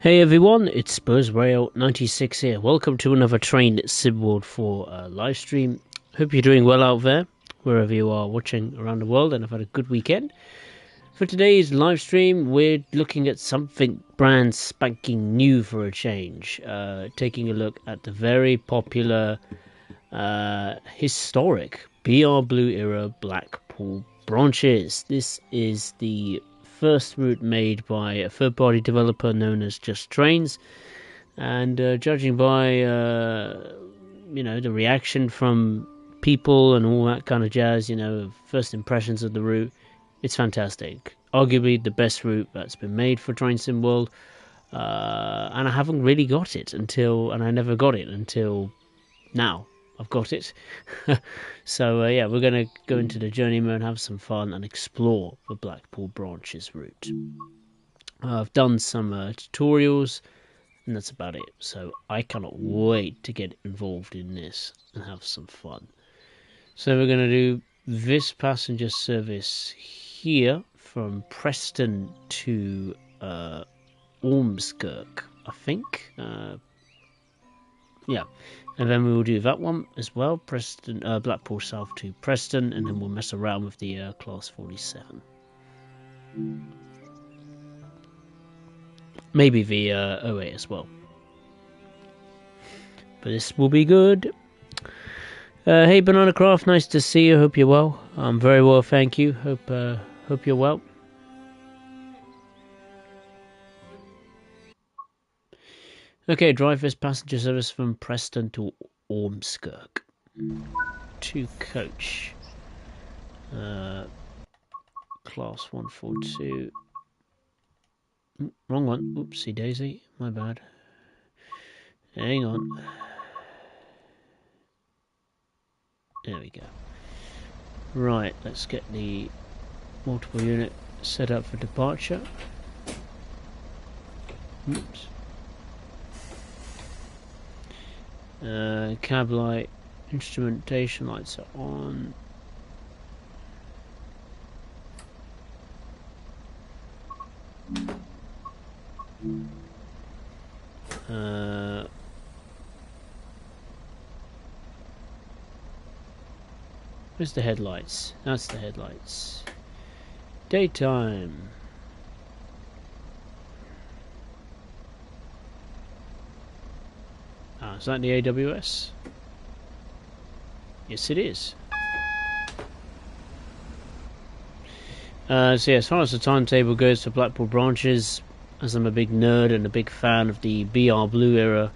Hey everyone, it's SpursRail96 here. Welcome to another Train Sim World 4 live stream. Hope you're doing well out there, wherever you are watching around the world, and have had a good weekend. For today's live stream, we're looking at something brand spanking new for a change. Taking a look at the very popular, historic BR Blue era Blackpool Branches. This is the first route made by a third-party developer known as Just Trains, and judging by the reaction from people and all that kind of jazz, first impressions of the route, it's fantastic. Arguably the best route that's been made for Train Sim World, and I haven't really got it and I never got it until now. I've got it. So yeah, we're going to go into the journey mode, have some fun, and explore the Blackpool Branches route. I've done some tutorials, and that's about it. So I cannot wait to get involved in this and have some fun. So we're going to do this passenger service here from Preston to Ormskirk, I think. Yeah. And then we will do that one as well, Preston, Blackpool South to Preston, and then we'll mess around with the Class 47. Maybe the 08 as well. But this will be good. Hey Banana Craft, nice to see you. Hope you're well. I'm very well, thank you. Hope you're well. Okay, drive this passenger service from Preston to Ormskirk. 2 coach. Class 142. Wrong one. Oopsie daisy. My bad. Hang on. There we go. Right, let's get the multiple unit set up for departure. Oops. Cab light, instrumentation lights are on. Where's the headlights? That's the headlights. Daytime. Is that the AWS? Yes, it is. So yeah, as far as the timetable goes for Blackpool Branches, as I'm a big nerd and a big fan of the BR Blue era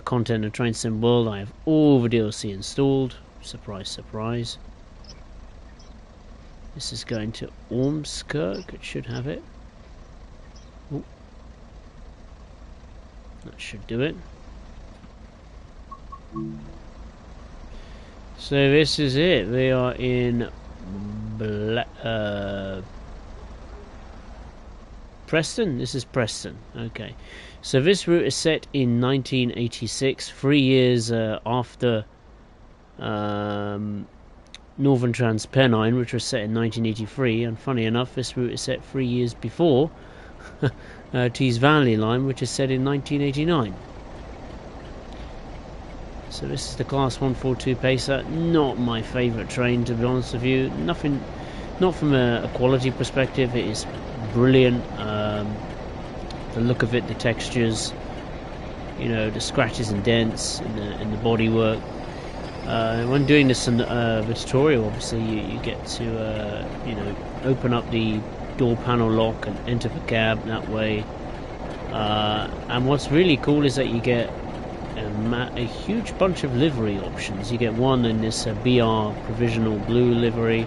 content of Train Sim World, I have all the DLC installed. Surprise, surprise. This is going to Ormskirk. It should have it. Ooh. That should do it. So this is it. We are in Preston. This is Preston. Okay. So this route is set in 1986, 3 years after Northern Transpennine, which was set in 1983. And funny enough, this route is set 3 years before Tees Valley Line, which is set in 1989. So this is the Class 142 Pacer. Not my favourite train, to be honest with you. Nothing, not from a quality perspective. It is brilliant. The look of it, the textures, the scratches and dents in the bodywork. When doing this in the tutorial, obviously you get to open up the door panel lock and enter the cab that way. And what's really cool is that you get a huge bunch of livery options. You get one in this BR provisional blue livery.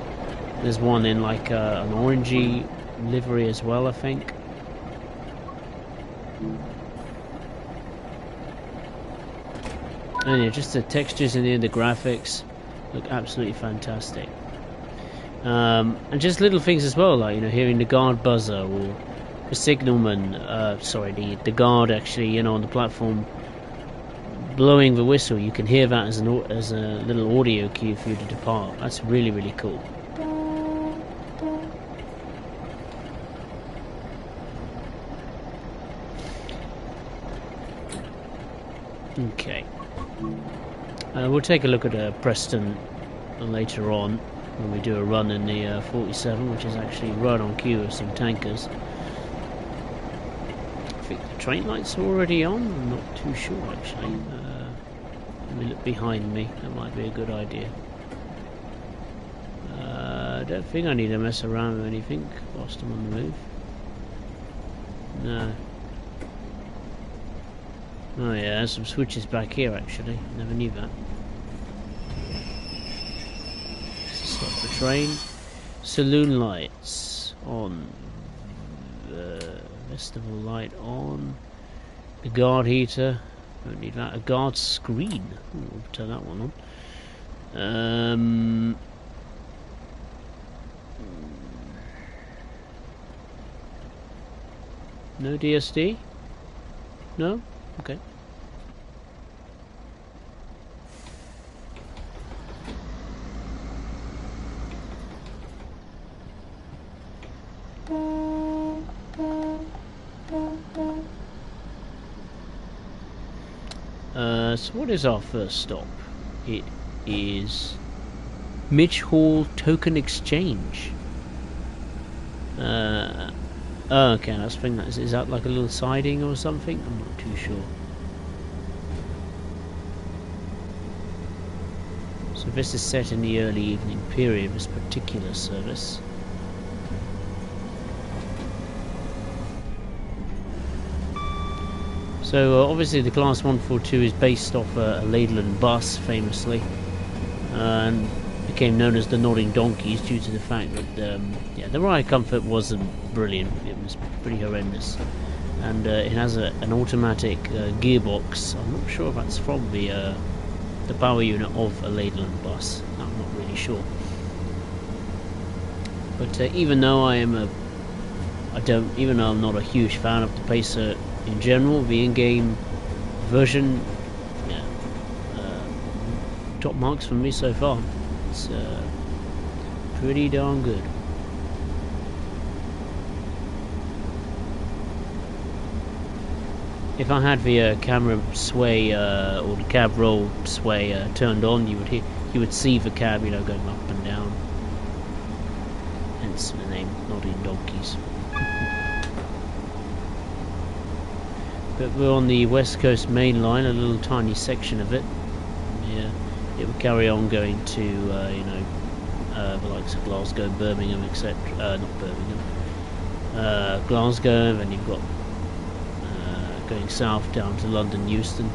There's one in like an orangey livery as well, I think. And yeah, just the textures in the graphics look absolutely fantastic. And just little things as well, like hearing the guard buzzer or the signalman. The guard actually, on the platform, blowing the whistle. You can hear that as a little audio cue for you to depart. That's really, really cool. Okay. We'll take a look at Preston later on when we do a run in the 47, which is actually right on cue of some tankers. I think the train lights are already on. I'm not too sure actually. Let me look behind me. That might be a good idea. I don't think I need to mess around with anything whilst I'm on the move. No. Oh yeah, there's some switches back here actually. Never knew that. Stop the train. Saloon lights on. Festival light on. The guard heater. Don't need that. A guard screen. Ooh, we'll turn that one on. No DSD? No? Okay. So what is our first stop? It is Midge Hall Token Exchange. Oh, okay, I was thinking is that like a little siding or something? I'm not too sure. So this is set in the early evening period, this particular service. So obviously the Class 142 is based off a Leyland bus, famously, and became known as the Nodding Donkeys due to the fact that yeah, the ride comfort wasn't brilliant. It was pretty horrendous, and it has an automatic gearbox. I'm not sure if that's from the power unit of a Leyland bus. I'm not really sure. But even though even though I'm not a huge fan of the Pacer in general, the in-game version, yeah, top marks from me so far. It's pretty darn good. If I had the camera sway or the cab roll sway turned on, you would see the cab, going up and down. Hence the name Nodding Donkeys. But we're on the West Coast Main Line, a little tiny section of it. Yeah, it will carry on going to the likes of Glasgow, Birmingham, etc. Not Birmingham, Glasgow, and then you've got going south down to London, Euston.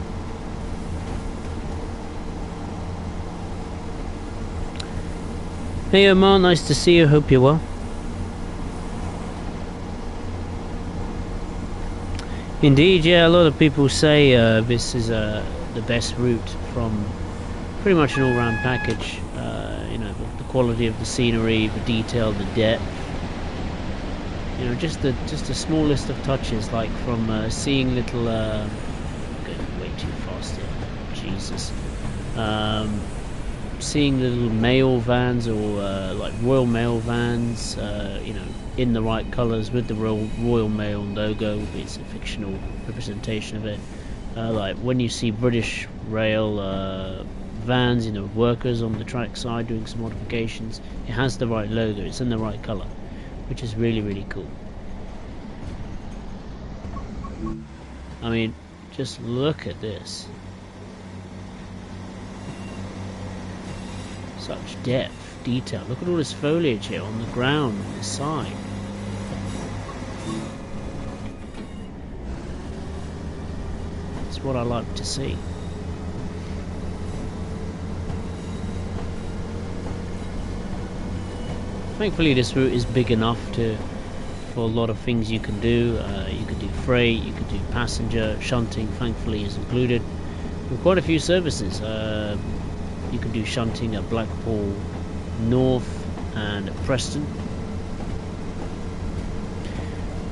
Hey Omar, nice to see you. Hope you're well. Indeed, yeah, a lot of people say this is the best route from pretty much an all-round package. The quality of the scenery, the detail, the depth. Just the smallest of touches, like from seeing little. I'm going way too fast here. Jesus. Seeing little mail vans or like Royal Mail vans, in the right colours with the Royal Mail logo. It's a fictional representation of it. Like when you see British Rail vans, workers on the track side doing some modifications, it has the right logo. It's in the right colour, which is really, really cool. I mean, just look at this. Such depth, detail. Look at all this foliage here on the ground, on the side. That's what I like to see. Thankfully this route is big enough for a lot of things you can do. You can do freight, you can do passenger, shunting thankfully is included. With quite a few services. You can do shunting at Blackpool North and at Preston.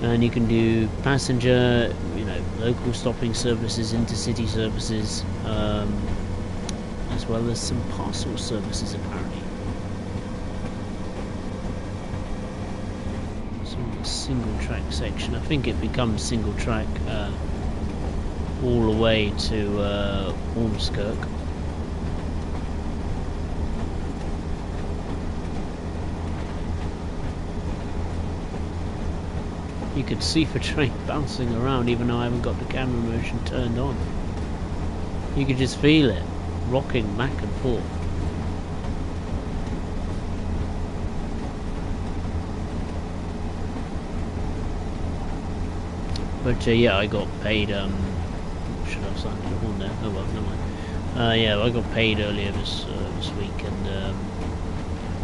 And you can do passenger, local stopping services, intercity services, as well as some parcel services apparently. So on the single track section, I think it becomes single track all the way to Ormskirk. You could see the train bouncing around even though I haven't got the camera motion turned on. You could just feel it rocking back and forth. But yeah, I got paid, should have signed the horn there? Oh well, never mind. Yeah, I got paid earlier this week, and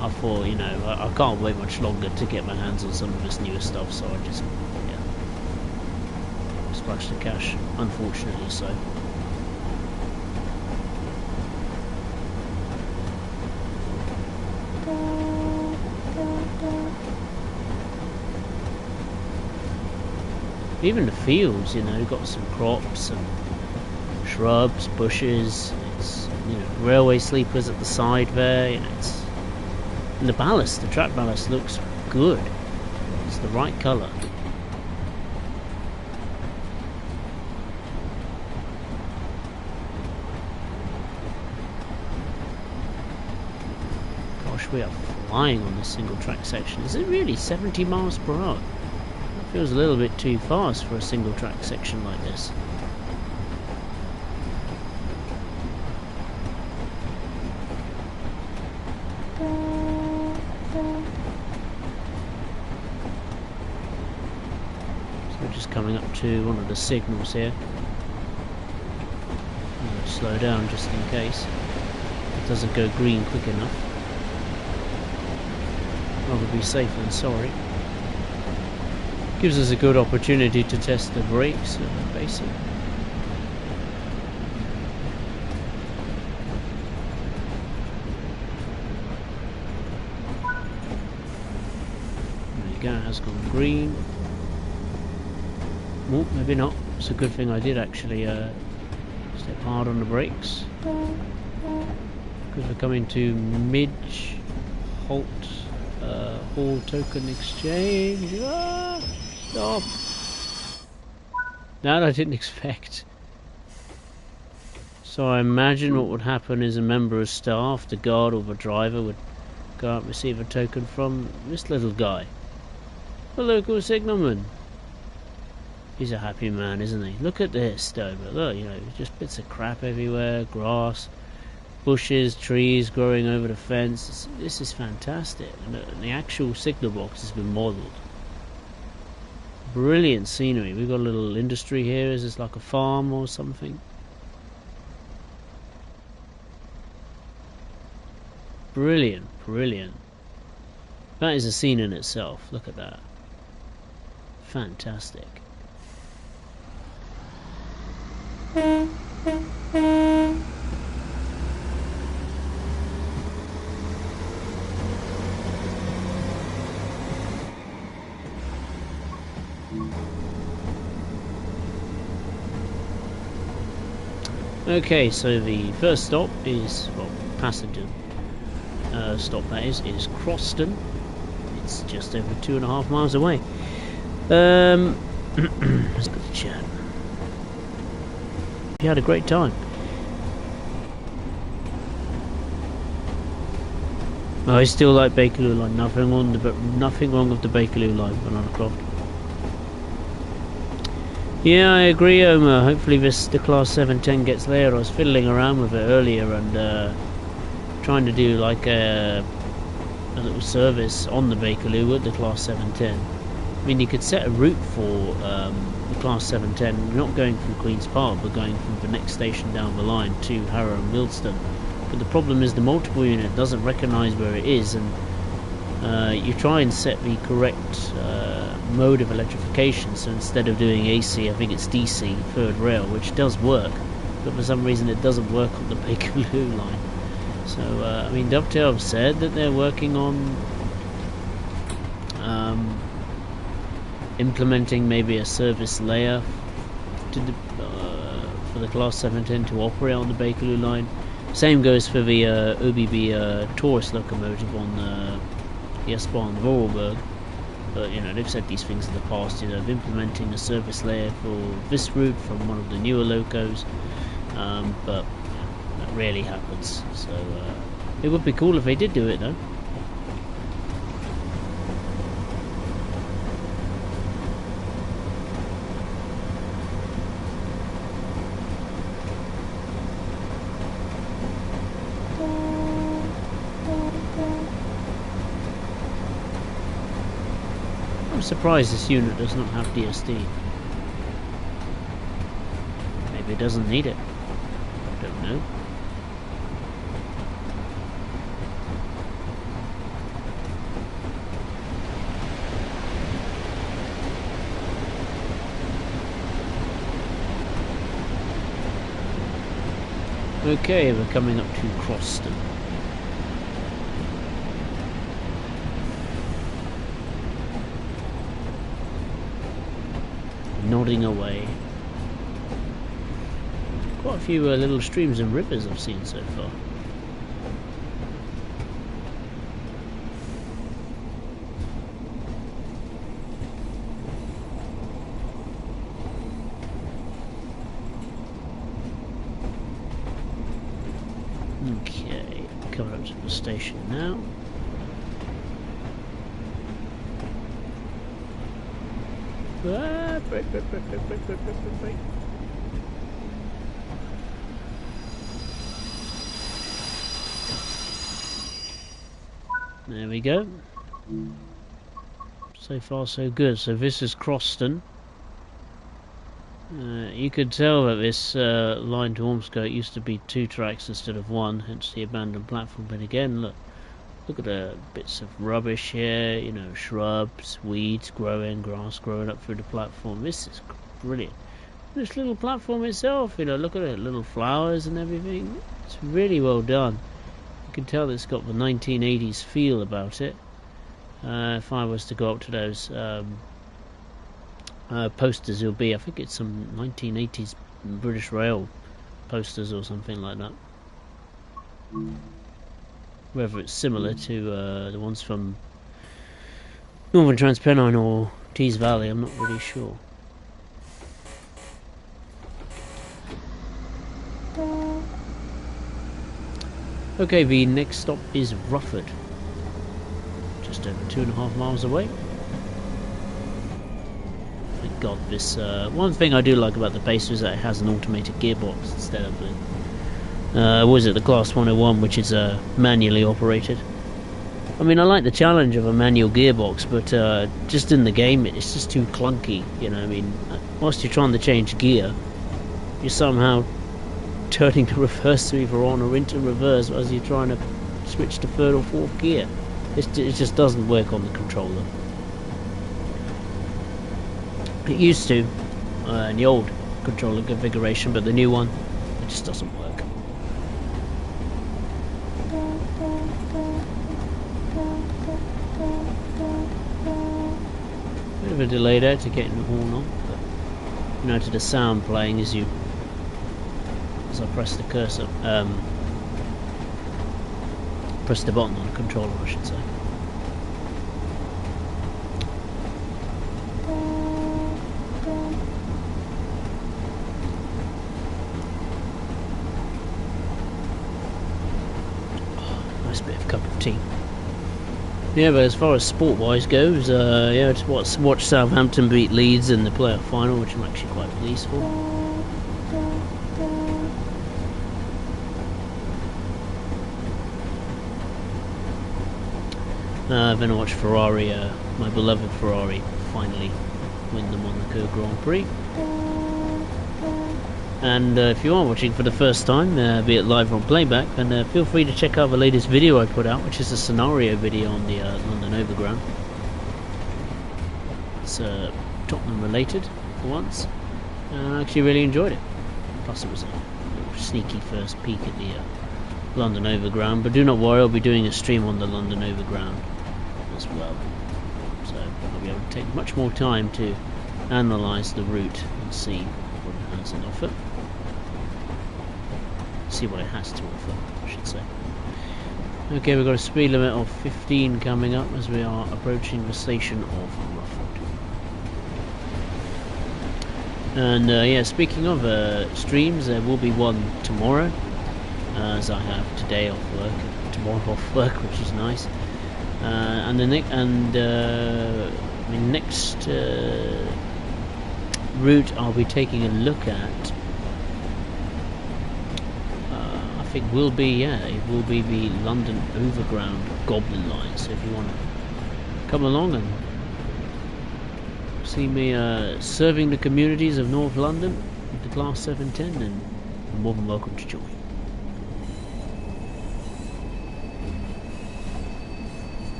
I thought, you know, I can't wait much longer to get my hands on some of this newer stuff, so I just, yeah, splashed the cash, unfortunately so. Even the fields, you know, got some crops and shrubs, bushes. It's, you know, railway sleepers at the side there. You know, it's, and the ballast, the track ballast looks good. It's the right colour. Gosh, we are flying on this single track section. Is it really 70 miles per hour? Feels a little bit too fast for a single track section like this. So we're just coming up to one of the signals here. I'm going to slow down just in case it doesn't go green quick enough. Rather be safe than sorry. Gives us a good opportunity to test the brakes, basically. There you go, it has gone green. Oh, maybe not. It's a good thing I did actually step hard on the brakes. Because we're coming to Midge Halt Hall Token Exchange. Ah! Stop! That I didn't expect. So I imagine what would happen is a member of staff, the guard or the driver, would go out and receive a token from this little guy. The local signalman. He's a happy man, isn't he? Look at this though, but look, you know, just bits of crap everywhere, grass, bushes, trees growing over the fence. This is fantastic. And the actual signal box has been modelled. Brilliant scenery. We've got a little industry here. Is this like a farm or something? Brilliant, brilliant. That is a scene in itself. Look at that. Fantastic. Okay, so the first stop is, well, passenger stop that is Preston. It's just over 2.5 miles away. Let's go to chat. You had a great time. I still like Bakerloo line. Nothing wrong with the Bakerloo line, Banana Croft. Yeah, I agree, Omar. Hopefully the Class 710 gets there. I was fiddling around with it earlier and trying to do like a little service on the Bakerloo with the Class 710. I mean, you could set a route for the Class 710, not going from Queen's Park, but going from the next station down the line to Harrow and Millstone. But the problem is the multiple unit doesn't recognise where it is, and you try and set the correct mode of electrification. So instead of doing AC, I think it's DC, third rail, which does work, but for some reason it doesn't work on the Bakerloo line. So I mean, Dovetail have said that they're working on implementing maybe a service layer to for the Class 710 to operate on the Bakerloo line. Same goes for the ÖBB Taurus locomotive on the S-Bahn Vorarlberg. But you know, they've said these things in the past, you know, of implementing a service layer for this route from one of the newer locos, but that rarely happens. So it would be cool if they did do it though. I'm surprised this unit does not have DSD. Maybe it doesn't need it. I don't know. Okay, we're coming up to Preston. Nodding away. Quite a few little streams and rivers I've seen so far. Okay, coming up to the station now. Break. There we go. So far so good. So this is Preston. You could tell that this line to Ormskirk used to be 2 tracks instead of 1, hence the abandoned platform. But again, look at the bits of rubbish here, you know, shrubs, weeds growing, grass growing up through the platform. This is brilliant. This little platform itself, you know, look at it, little flowers and everything. It's really well done. You can tell it's got the 1980s feel about it. If I was to go up to those posters, it'll be, I think it's some 1980s British Rail posters or something like that. Whether it's similar to the ones from Northern Transpennine or Tees Valley, I'm not really sure. Okay, the next stop is Rufford, just over 2.5 miles away. Thank God, this one thing I do like about the Pacer is that it has an automated gearbox instead of the was it the Class 101, which is manually operated. I mean, I like the challenge of a manual gearbox, but just in the game it's just too clunky, you know. I mean, whilst you're trying to change gear, you're somehow turning the reverse to either on or into reverse as you're trying to switch to 3rd or 4th gear. It just doesn't work on the controller. It used to in the old controller configuration, but the new one, it just doesn't work. Bit of a delay there to getting the horn on, but you know, to the sound playing as I press the cursor, press the button on the controller, I should say. Nice bit of cup of tea. Yeah, but as far as sport-wise goes, yeah, to watch Southampton beat Leeds in the playoff final, which I'm actually quite pleased for. Then I watched Ferrari, my beloved Ferrari, finally win the Monaco Grand Prix. And if you are watching for the first time, be it live or on playback, then feel free to check out the latest video I put out, which is a scenario video on the London Overground. It's Tottenham related for once, and I actually really enjoyed it. Plus it was a little sneaky first peek at the London Overground, but do not worry, I'll be doing a stream on the London Overground as well, so I'll be able to take much more time to analyse the route and see what it has to offer. See what it has to offer, I should say. Okay, we've got a speed limit of 15 coming up as we are approaching the station of Rufford. And yeah, speaking of streams, there will be one tomorrow, as I have today off work and tomorrow off work, which is nice. And the next route I'll be taking a look at, I think will be, it will be the London Overground Goblin Line. So if you want to come along and see me serving the communities of North London with the Class 710, then you're more than welcome to join.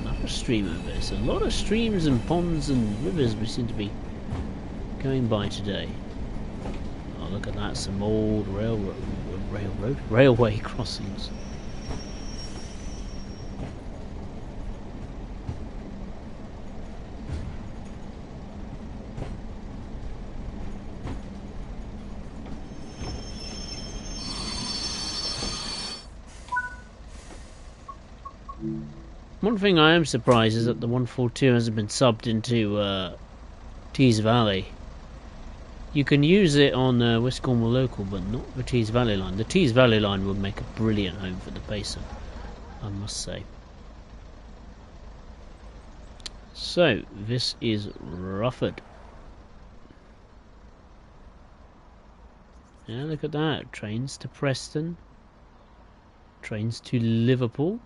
Another stream of this. A lot of streams and ponds and rivers we seem to be going by today. Oh, look at that, some old railway crossings. One thing I am surprised is that the 142 hasn't been subbed into Tees Valley. You can use it on West Cornwall Local, but not the Tees Valley line. The Tees Valley line would make a brilliant home for the Pacer, I must say. So, this is Rufford. Yeah, look at that. Trains to Preston. Trains to Liverpool.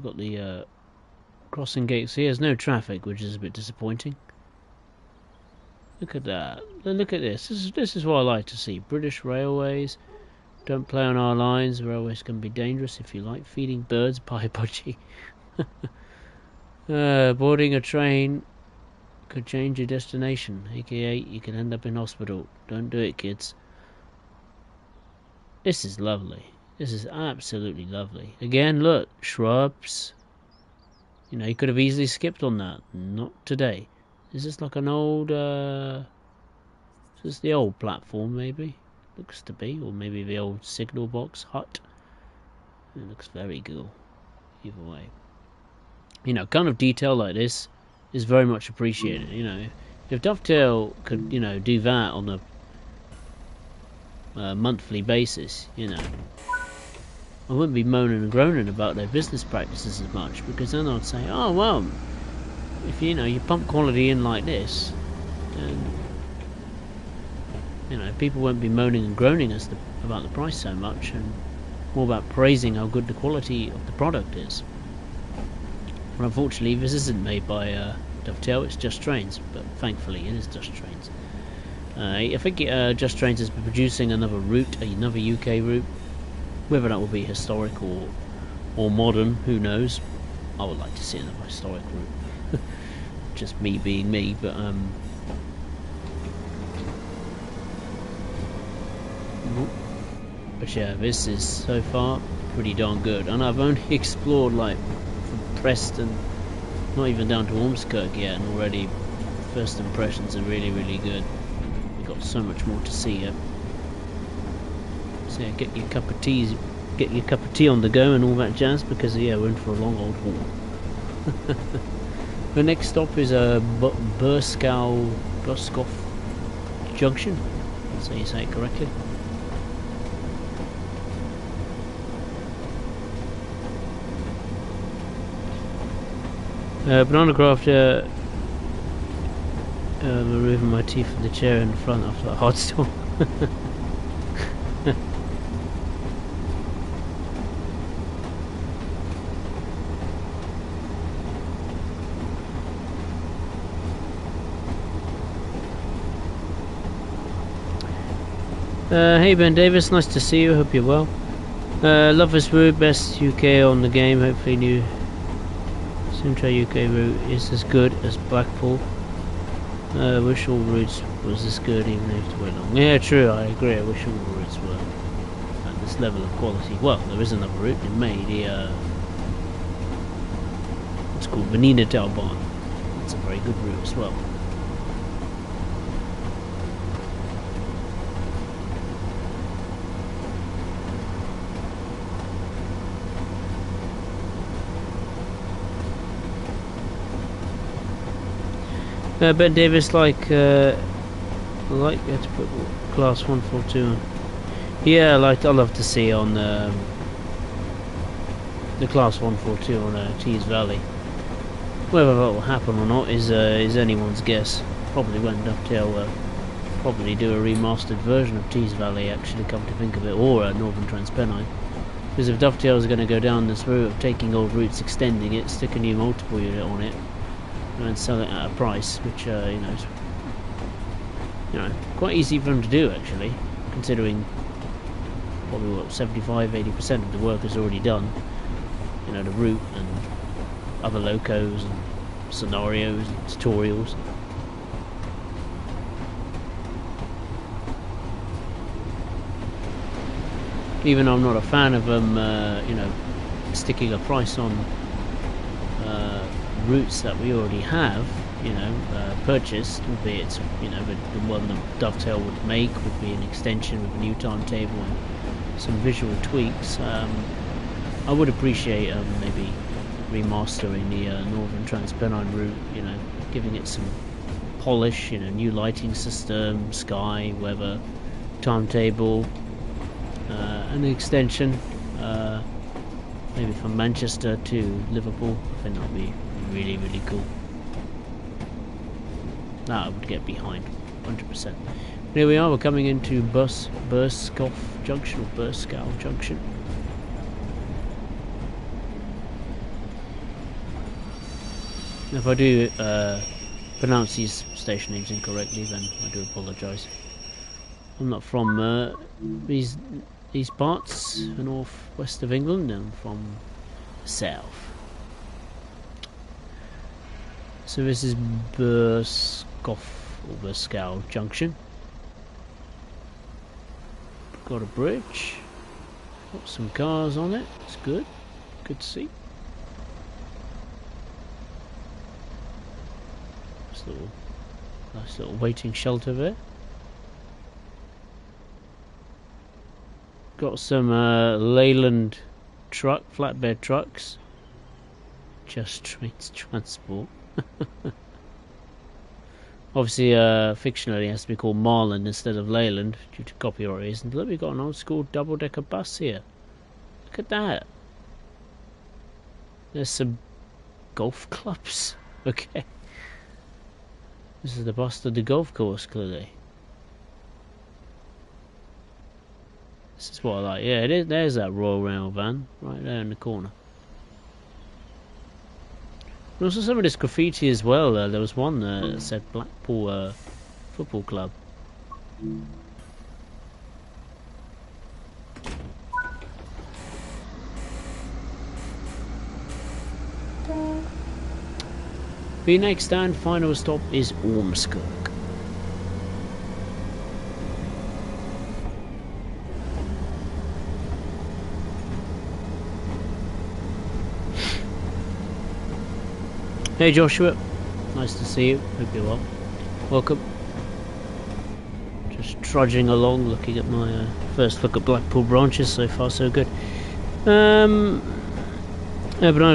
Got the crossing gates here. There's no traffic, which is a bit disappointing. Look at that. Look at this. This is what I like to see. British Railways. Don't play on our lines. Railways can be dangerous if you like feeding birds. Pie budgie. Boarding a train could change your destination. AKA, you can end up in hospital. Don't do it, kids. This is lovely. This is absolutely lovely. Again, look, shrubs. You know, you could have easily skipped on that. Not today. Is this like an old, is this the old platform maybe? Looks to be, or maybe the old signal box hut. It looks very cool. Either way. You know, kind of detail like this is very much appreciated. You know, if Dovetail could, you know, do that on a monthly basis, you know, I wouldn't be moaning and groaning about their business practices as much, because then I'd say, oh well, if you know you pump quality in like this, then you know people won't be moaning and groaning about the price so much, and more about praising how good the quality of the product is. But unfortunately, this isn't made by Dovetail; it's Just Trains. But thankfully, it is Just Trains. I think Just Trains has been producing another route, another UK route. Whether that will be historic or modern, who knows? I would like to see another historic route. Just me being me, but yeah, this is so far pretty darn good, and I've only explored like from Preston, not even down to Ormskirk yet, and already first impressions are really, really good. We've got so much more to see yet. So yeah, get your cup of tea on the go and all that jazz, because yeah, we're in for a long old haul. The next stop is Burskow Junction. So you say it correctly. Banana craft. Removing my teeth from the chair in front after a hard storm. Hey Ben Davis, nice to see you, hope you're well. Love this route, best UK on the game, hopefully new Simtra UK route is as good as Blackpool. Wish all routes was as good even if it went long. Yeah, true, I agree, I wish all routes were at this level of quality. Well, there is another route in May, the it's called Vanina Dalbarn. It's a very good route as well. Ben Davis, like you had to put class 142 on. Yeah, like I'd love to see on the class 142 on Tees Valley. Whether that will happen or not is anyone's guess. Probably when Dovetail probably do a remastered version of Tees Valley, actually, come to think of it, or Northern Transpennine. Because if Dovetail is going to go down this route of taking old routes, extending it, stick a new multiple unit on it, and sell it at a price, which is quite easy for them to do, actually, considering probably what 75-80% of the work is already done. The route and other locos and scenarios and tutorials. Even though I'm not a fan of them, sticking a price on routes that we already have, purchased, albeit the one that Dovetail would make would be an extension with a new timetable and some visual tweaks. I would appreciate maybe remastering the Northern Transpennine route, giving it some polish, new lighting system, sky, weather, timetable, an extension, maybe from Manchester to Liverpool. I think that would be really, really cool. That I would get behind, 100%. Here we are, we're coming into Burskoff Junction, or Burskow Junction. If I do pronounce these station names incorrectly, then I do apologise. I'm not from these parts, the north-west of England. I'm from the south. So this is Burskoff, or Burskow Junction. Got a bridge. Got some cars on it. It's good. Good to see. Nice little waiting shelter there. Got some Leyland flatbed trucks. Just Trains Transport. Obviously, fictionally, it has to be called Marland instead of Leyland due to copyright reasons. Look, we've got an old school double-decker bus here. Look at that. There's some golf clubs. Okay. This is the bus to the golf course, clearly. This is what I like. Yeah, there's that Royal Rail van right there in the corner. And also some of this graffiti as well. There was one that said Blackpool Football Club. The next and final stop is Ormskirk. Hey Joshua, nice to see you. Hope you're well. Welcome. Just trudging along, looking at my first look at Blackpool Branches. So far, so good. Banana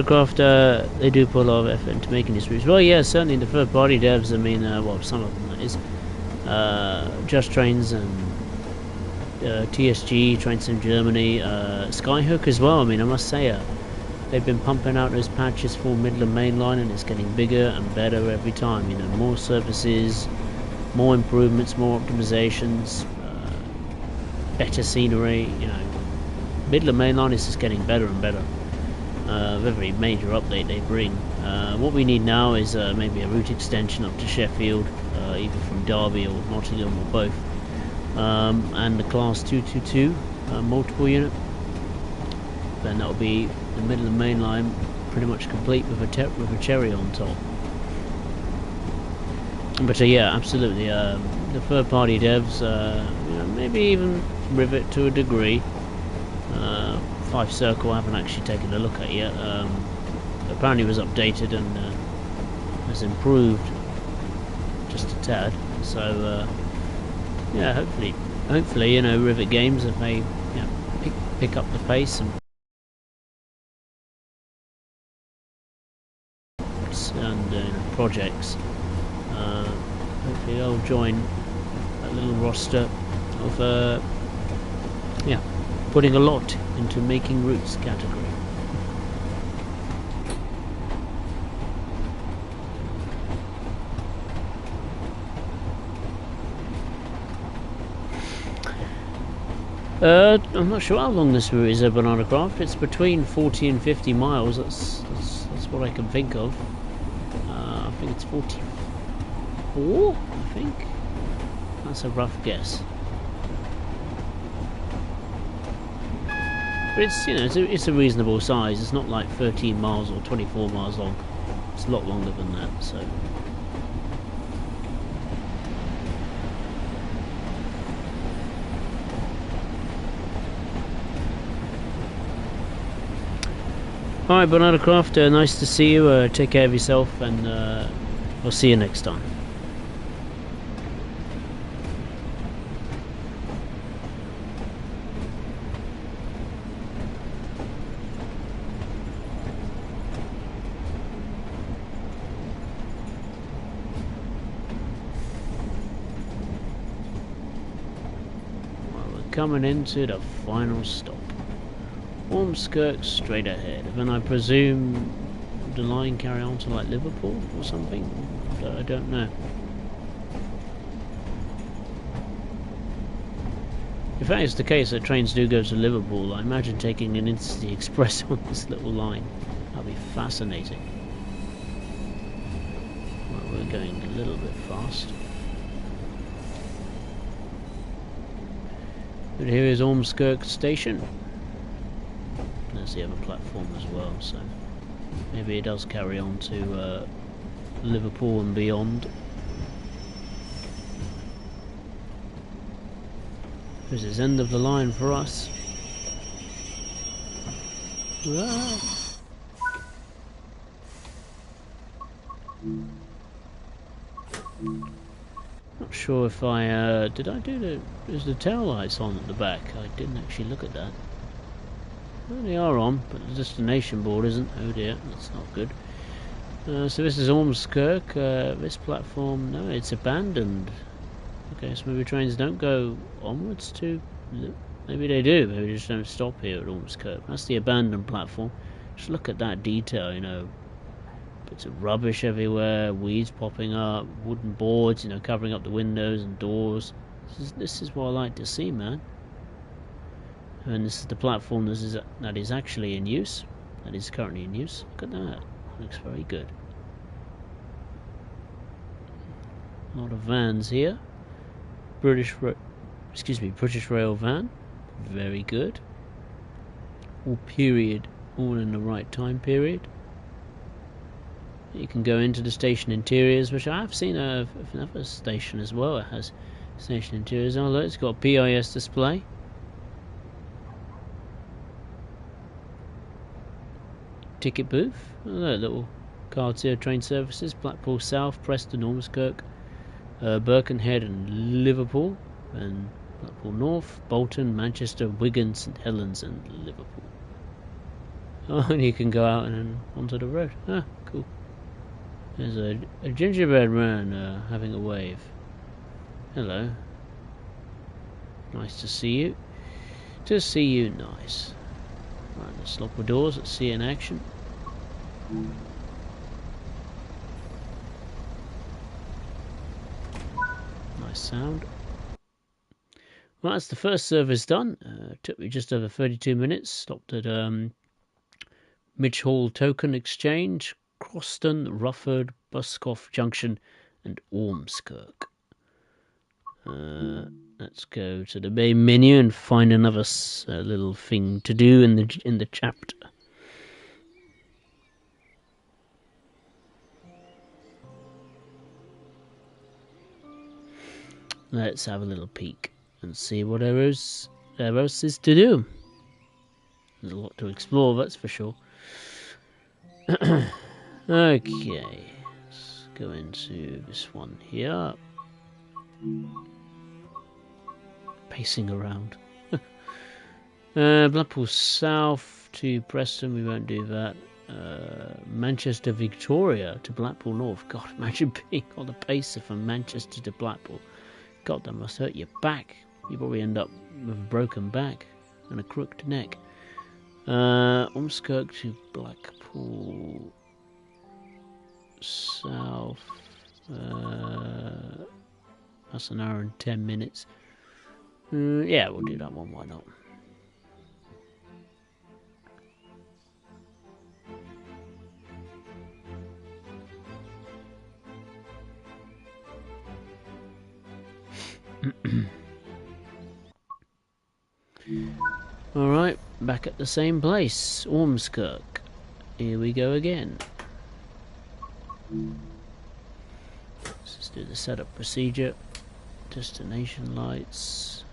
Craft, they do put a lot of effort into making these routes. Well, yeah, certainly the third-party devs. I mean, well, some of them that is. Just Trains and TSG, Trains in Germany, Skyhook as well. I mean, I must say, they've been pumping out those patches for Midland Main Line, and it's getting bigger and better every time. More services, more improvements, more optimizations, better scenery. Midland Main Line is just getting better and better. Every major update they bring. What we need now is maybe a route extension up to Sheffield, either from Derby or Nottingham or both, and the Class 222 multiple unit. Then that will be the middle of the main line, pretty much complete with a cherry on top. But yeah, absolutely. The third-party devs, maybe even Rivet to a degree. Five Circle I haven't actually taken a look at yet. Apparently it was updated and has improved just a tad. So yeah, hopefully Rivet Games, if they pick up the pace and projects, Hopefully they'll join that little roster of yeah, putting a lot into making routes category. I'm not sure how long this route is, Banana Craft. It's between 40 and 50 miles. That's what I can think of. I think it's 44. I think that's a rough guess. But it's, you know, it's a reasonable size. It's not like 13 miles or 24 miles long. It's a lot longer than that. So. Alright, Banana Craft, nice to see you. Take care of yourself, and I'll see you next time. Well, we're coming into the final stop. Ormskirk straight ahead, and I presume the line carry on to like Liverpool or something? I don't know. If that is the case that trains do go to Liverpool, I imagine taking an Intercity Express on this little line. That'd be fascinating. Well, we're going a little bit fast. But here is Ormskirk station. There's the other platform as well, so maybe it does carry on to Liverpool and beyond. This is end of the line for us. Not sure if I did I do the, is the tail lights on at the back? I didn't actually look at that. Well, they are on, but the destination board isn't. Oh dear, that's not good. So this is Ormskirk. This platform, no, it's abandoned. Okay, so maybe trains don't go onwards to... Maybe they do, maybe they just don't stop here at Ormskirk. That's the abandoned platform. Just look at that detail, you know. Bits of rubbish everywhere, weeds popping up, wooden boards, you know, covering up the windows and doors. This is what I like to see, man. And this is the platform that is actually in use. That is currently in use. Look at that. Looks very good. A lot of vans here. British Rail van. Very good. All in the right time period. You can go into the station interiors, which I have seen another station as well. It has station interiors. Oh look, it's got a PIS display. Ticket booth. Oh, look, little cards here. Train services: Blackpool South, Preston, Ormskirk, Birkenhead and Liverpool, and Blackpool North, Bolton, Manchester, Wigan, St Helens and Liverpool. Oh, and you can go out and onto the road. Ah, cool. There's a gingerbread man having a wave. Hello. Nice to see you. To see you, nice. Right, let's lock the doors. Let's see it in action. Nice sound. Well, that's the first service done. Took me just over 32 minutes. Stopped at Midge Hall Token Exchange, Croston, Rufford, Buscoff Junction, and Ormskirk. Let's go to the main menu and find another little thing to do in the chapter. Let's have a little peek and see what there else is to do. There's a lot to explore, that's for sure. Okay, let's go into this one here. Pacing around. Blackpool South to Preston, we won't do that. Manchester Victoria to Blackpool North. God, imagine being on the pacer from Manchester to Blackpool. God, that must hurt your back. You probably end up with a broken back and a crooked neck. Ormskirk to Blackpool South. That's an hour and 10 minutes. Yeah, we'll do that one. Why not? Alright, back at the same place, Ormskirk. Here we go again. Let's just do the setup procedure. Destination lights.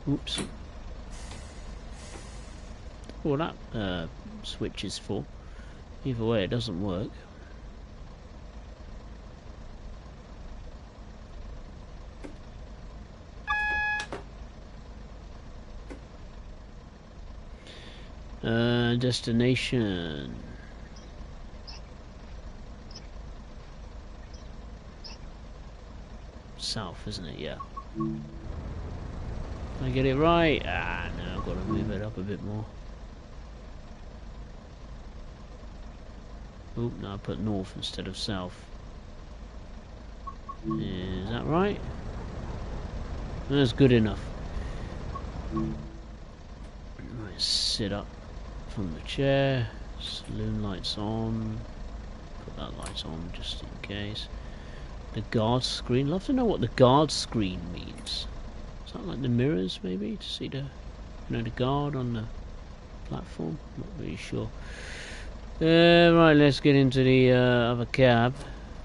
Oops. What that switch is for. Either way, it doesn't work. Destination. South, isn't it? Yeah. Can I get it right? Ah, no, I've got to move it up a bit more. Oop, no, I put north instead of south. Is that right? That's good enough. Right, sit up from the chair. Saloon lights on. Put that light on just in case. The guard screen. Love to know what the guard screen means. Is that like the mirrors, maybe, to see the, the guard on the platform? Not really sure. Right, let's get into the other cab.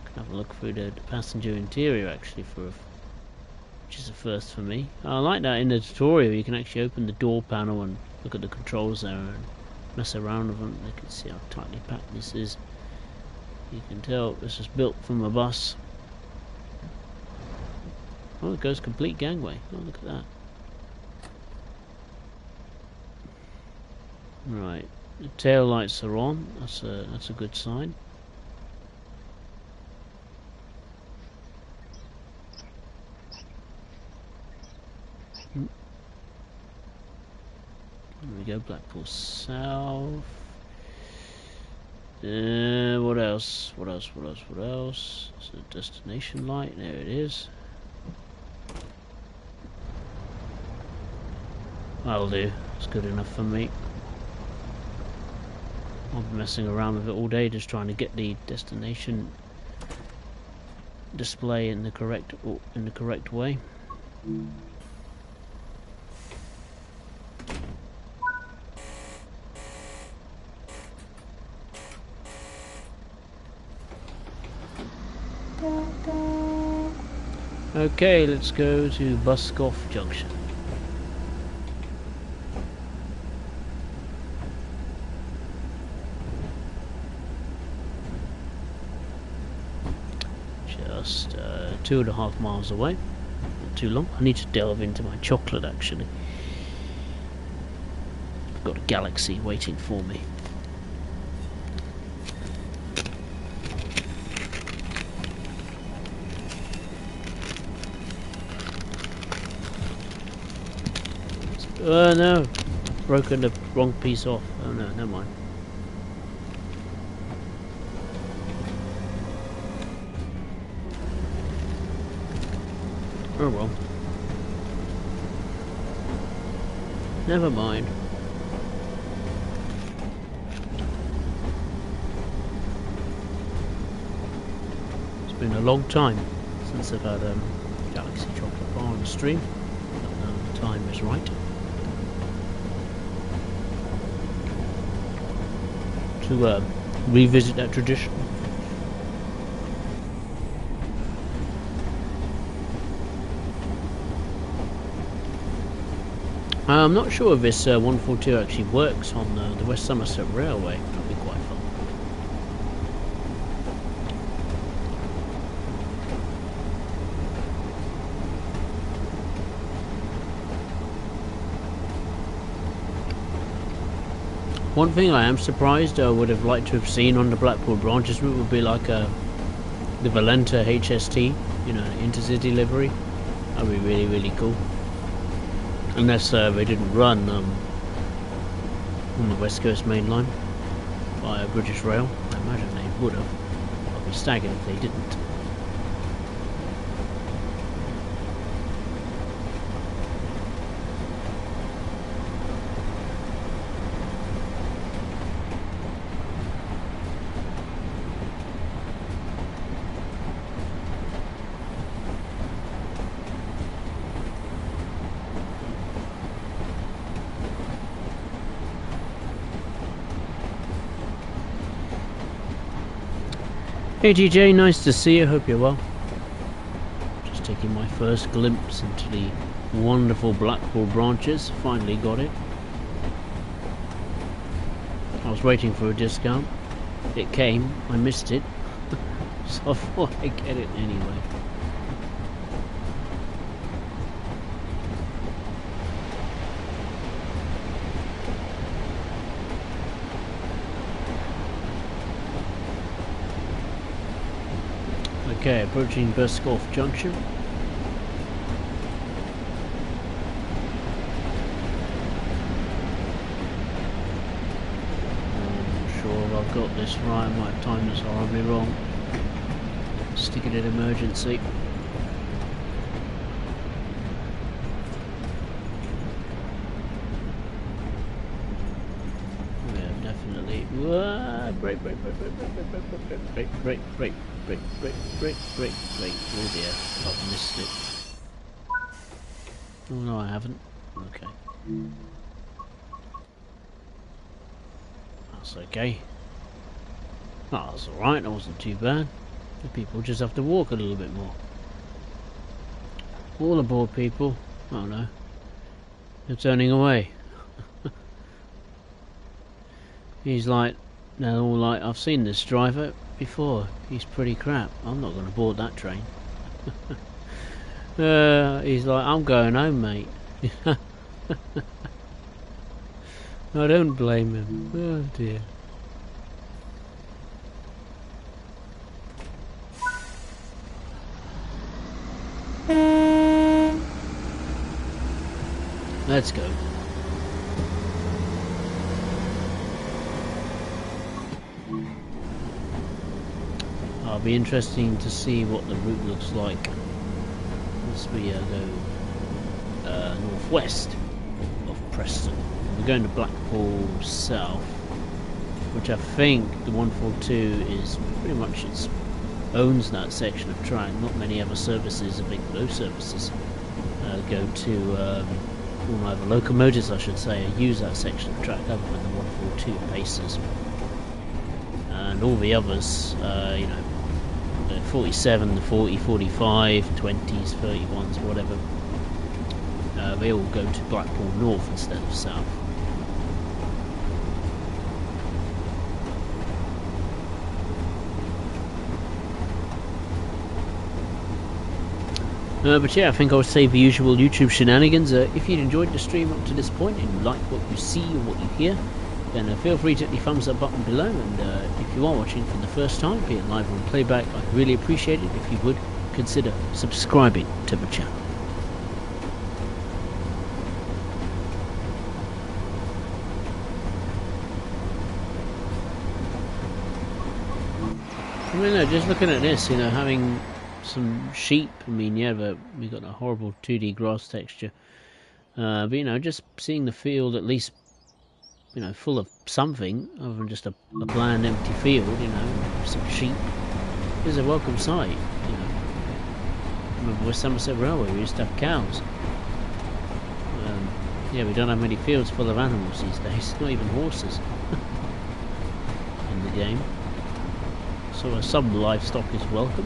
Can have a look through the passenger interior actually, which is a first for me. I like that in the tutorial you can actually open the door panel and look at the controls there and mess around with them. You can see how tightly packed this is. You can tell this is built from a bus. Oh, it goes complete gangway. Oh, look at that. Right, the tail lights are on. That's a good sign. There we go, Blackpool South. What else? What else? What else? What else? It's a destination light. There it is. That'll do. It's good enough for me. I'll be messing around with it all day, just trying to get the destination display in the correct way. Okay, let's go to Buskoff Junction. Just 2.5 miles away. Not too long. I need to delve into my chocolate actually. I've got a galaxy waiting for me. Oh no, broken the wrong piece off. Oh no, never mind. Oh well. Never mind. It's been a long time since I've had Galaxy Chocolate Bar on the stream. But now the time is right to revisit that tradition. I'm not sure if this 142 actually works on the West Somerset Railway. That'd be quite fun. One thing I am surprised I would have liked to have seen on the Blackpool Branches route would be like the Valenta HST, you know, intercity livery. That'd be really, really cool. Unless they didn't run on the West Coast Main Line by British Rail. I imagine they would have. I'd be staggered if they didn't. Hey GJ, nice to see you, hope you're well. Just taking my first glimpse into the wonderful Blackpool Branches, finally got it. I was waiting for a discount, it came, I missed it, so I thought I'd get it anyway. Okay, approaching Buskoff Junction. I'm not sure if I've got this right, I might have timed this horribly wrong. Stick it in emergency. Yeah, definitely. Brake. Oh dear, I've missed it. Oh no, I haven't. Okay. That's okay. Oh, that's alright, that wasn't too bad. The people just have to walk a little bit more. All aboard, people. Oh no. They're turning away. He's like, they're all like, I've seen this driver before, he's pretty crap, I'm not going to board that train. He's like, I'm going home, mate. I don't blame him. Oh dear. Let's go. It'll be interesting to see what the route looks like as we go northwest of Preston. We're going to Blackpool South, which I think the 142 is pretty much owns that section of track. Not many other services, big blue services, go to all other locomotives, I should say, use that section of track other than the 142 Pacers, and all the others, you know, the 47, the 40, 45, 20s, 31s, whatever, they all go to Blackpool North instead of South. But yeah, I think I'll save the usual YouTube shenanigans. If you'd enjoyed the stream up to this point and you like what you see or what you hear, then feel free to hit the thumbs up button below, and if you are watching for the first time, be it live or playback, I'd really appreciate it if you would consider subscribing to the channel. I mean, just looking at this, you know, having some sheep, I mean, yeah, but we got a horrible 2D grass texture, but you know, just seeing the field at least, you know, full of something other than just a bland empty field, you know, some sheep, is a welcome sight. You know, I remember West Somerset Railway, we used to have cows. Yeah, we don't have many fields full of animals these days, not even horses in the game, so some livestock is welcome.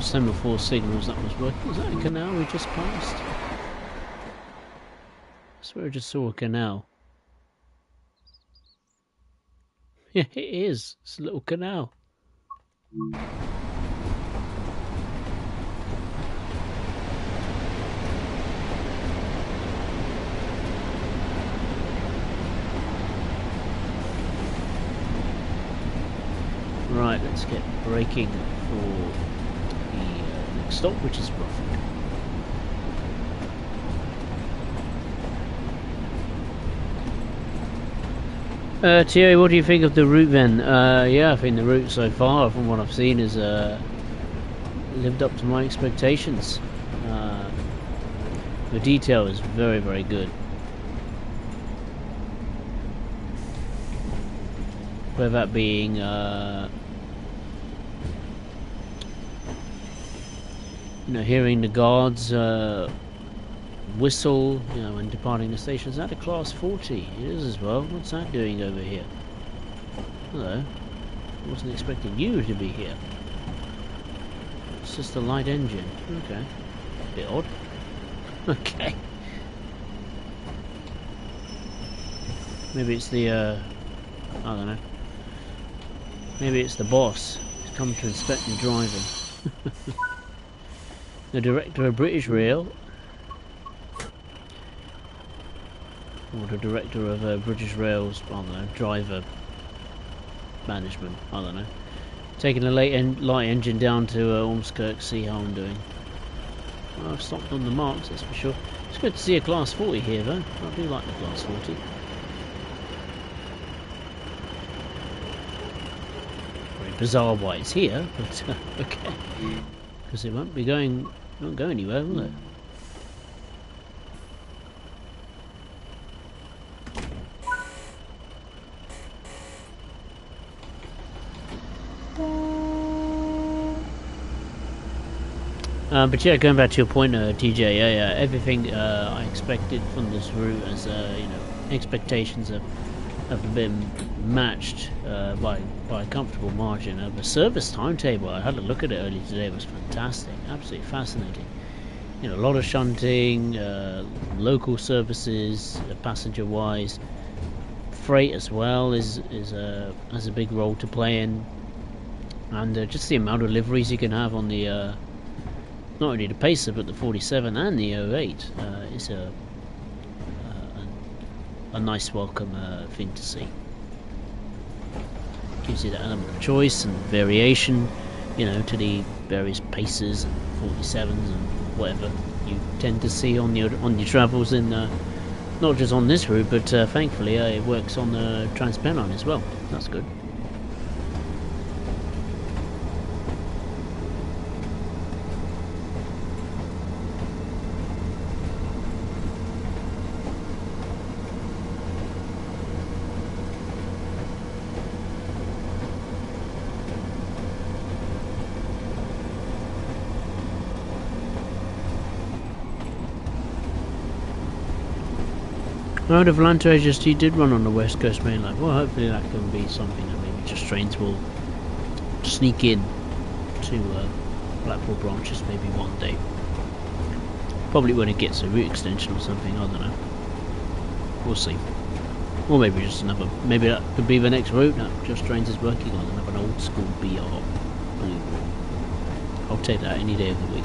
Semaphore signals that was working. Is that a canal we just passed? swear I just saw a canal. Yeah, it is. It's a little canal. Right, let's get braking for the next stop, which is Rufford. Thierry, what do you think of the route then? Yeah, I think the route so far, from what I've seen, has lived up to my expectations. The detail is very, very good. Whether that being you know, hearing the guards whistle, you know, when departing the station. Is that a class 40? It is as well. What's that doing over here? Hello. Wasn't expecting you to be here. It's just a light engine. Okay. A bit odd. Okay. Maybe it's the I don't know. Maybe it's the boss. He's come to inspect me driving. The director of British Rail, or the director of British Rail's, I don't know, driver management, I don't know. Taking a light engine down to Ormskirk, see how I'm doing. Well, I've stopped on the marks, that's for sure. It's good to see a class 40 here though. I do like the class 40. Very bizarre why it's here, but okay. Because it won't go anywhere, will it? But yeah, going back to your point, TJ, yeah, everything I expected from this route, as you know, expectations have been matched by a comfortable margin. The service timetable, I had a look at it earlier today, it was fantastic, absolutely fascinating. You know, a lot of shunting, local services, passenger-wise, freight as well has a big role to play in, and just the amount of liveries you can have on the not only the Pacer but the 47 and the 08 is a nice welcome thing to see. Gives you that element of choice and variation, you know, to the various Pacers and 47s and whatever you tend to see on your travels in not just on this route, but thankfully it works on the Trans-Pennine as well. That's good. Road of Atlanta HST did run on the West Coast Main Line. Well, hopefully that can be something that maybe just trains will sneak in to Blackpool Branches maybe one day. Probably when it gets a route extension or something, I don't know. We'll see. Or maybe just another, maybe that could be the next route that Just Trains is working on, another old school BR blue. I'll take that any day of the week.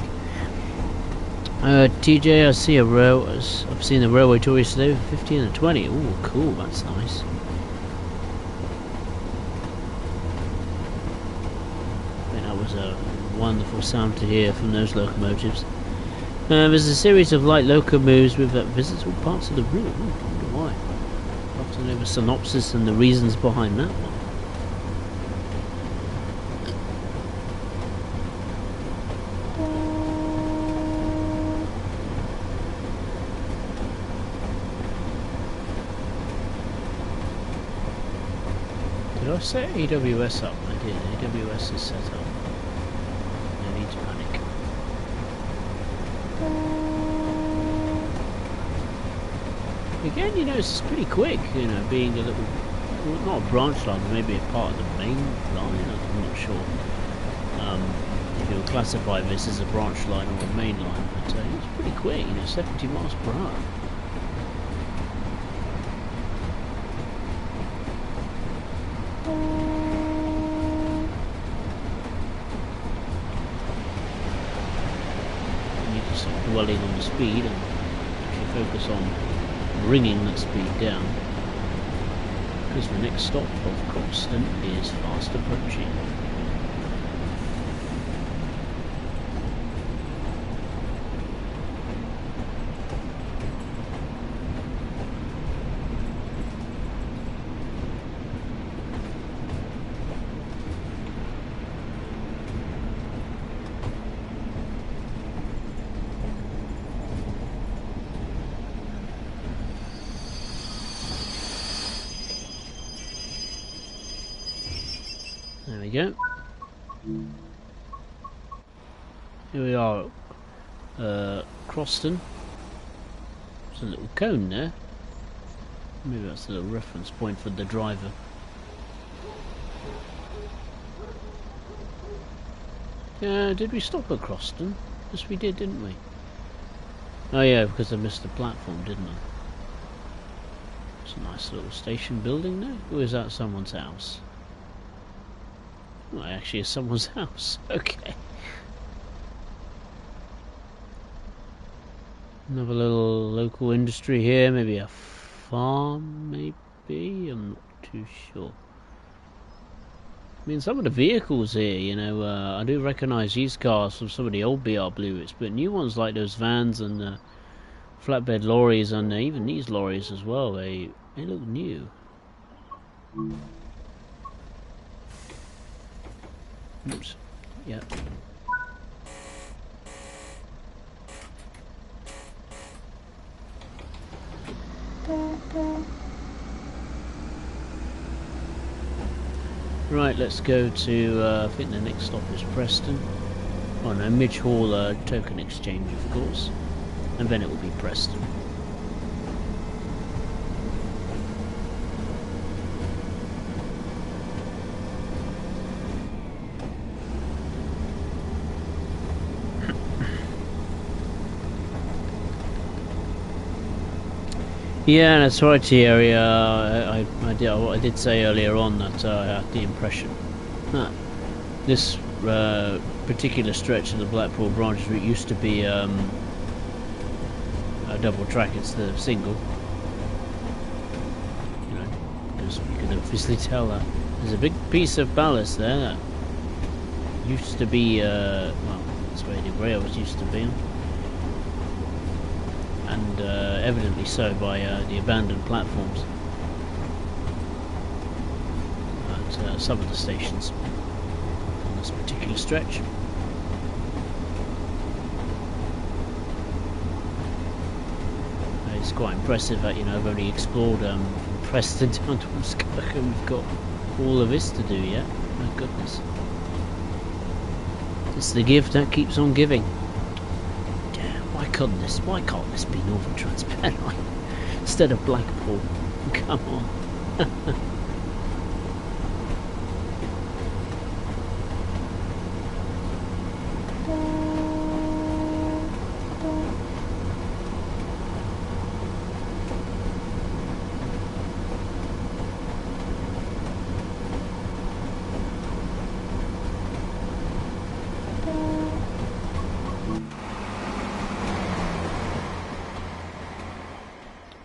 TJ, I've seen a railway tourist today with 15 and 20. Ooh, cool, that's nice. I think that was a wonderful sound to hear from those locomotives. There's a series of light loco moves with visits all parts of the route. I wonder why. I'd love to know the synopsis and the reasons behind that one. Did I set AWS up? I did. AWS is set up. No need to panic. Again, you know, it's pretty quick, you know, being a little, well, not a branch line, but maybe a part of the main line, I'm not sure. If you'll classify this as a branch line or a main line, but it's pretty quick, you know, 70 miles per hour. dwelling on the speed and actually focus on bringing that speed down, because the next stop of Preston is fast approaching. There we go. Here we are at Croston. There's a little cone there. Maybe that's a little reference point for the driver. Did we stop at Croston? Yes, we did, didn't we? Oh yeah, because I missed the platform, didn't I? It's a nice little station building there. Or is that someone's house? Well, actually, it's someone's house. Okay. Another little local industry here. Maybe a farm, maybe? I'm not too sure. I mean, some of the vehicles here, you know, I do recognise these cars from some of the old BR Bluets, but new ones like those vans and flatbed lorries and even these lorries as well, they look new. Oops. Yeah. Right, let's go to, I think the next stop is Preston. Oh no, Midge Hall token exchange, of course. And then it will be Preston. Yeah, that's right, Thierry. I did say earlier on that I had the impression that this particular stretch of the Blackpool Branches route used to be a double track instead of single. You know, because you can obviously tell that there's a big piece of ballast there that used to be, well, that's where the rails used to be. And evidently so by the abandoned platforms at some of the stations on this particular stretch. It's quite impressive that, you know, I've only explored from Preston down to Ormskirk and we've got all of this to do yet. My goodness. It's the gift that keeps on giving. Why can't this be Northern Transpennine instead of Blackpool? Come on.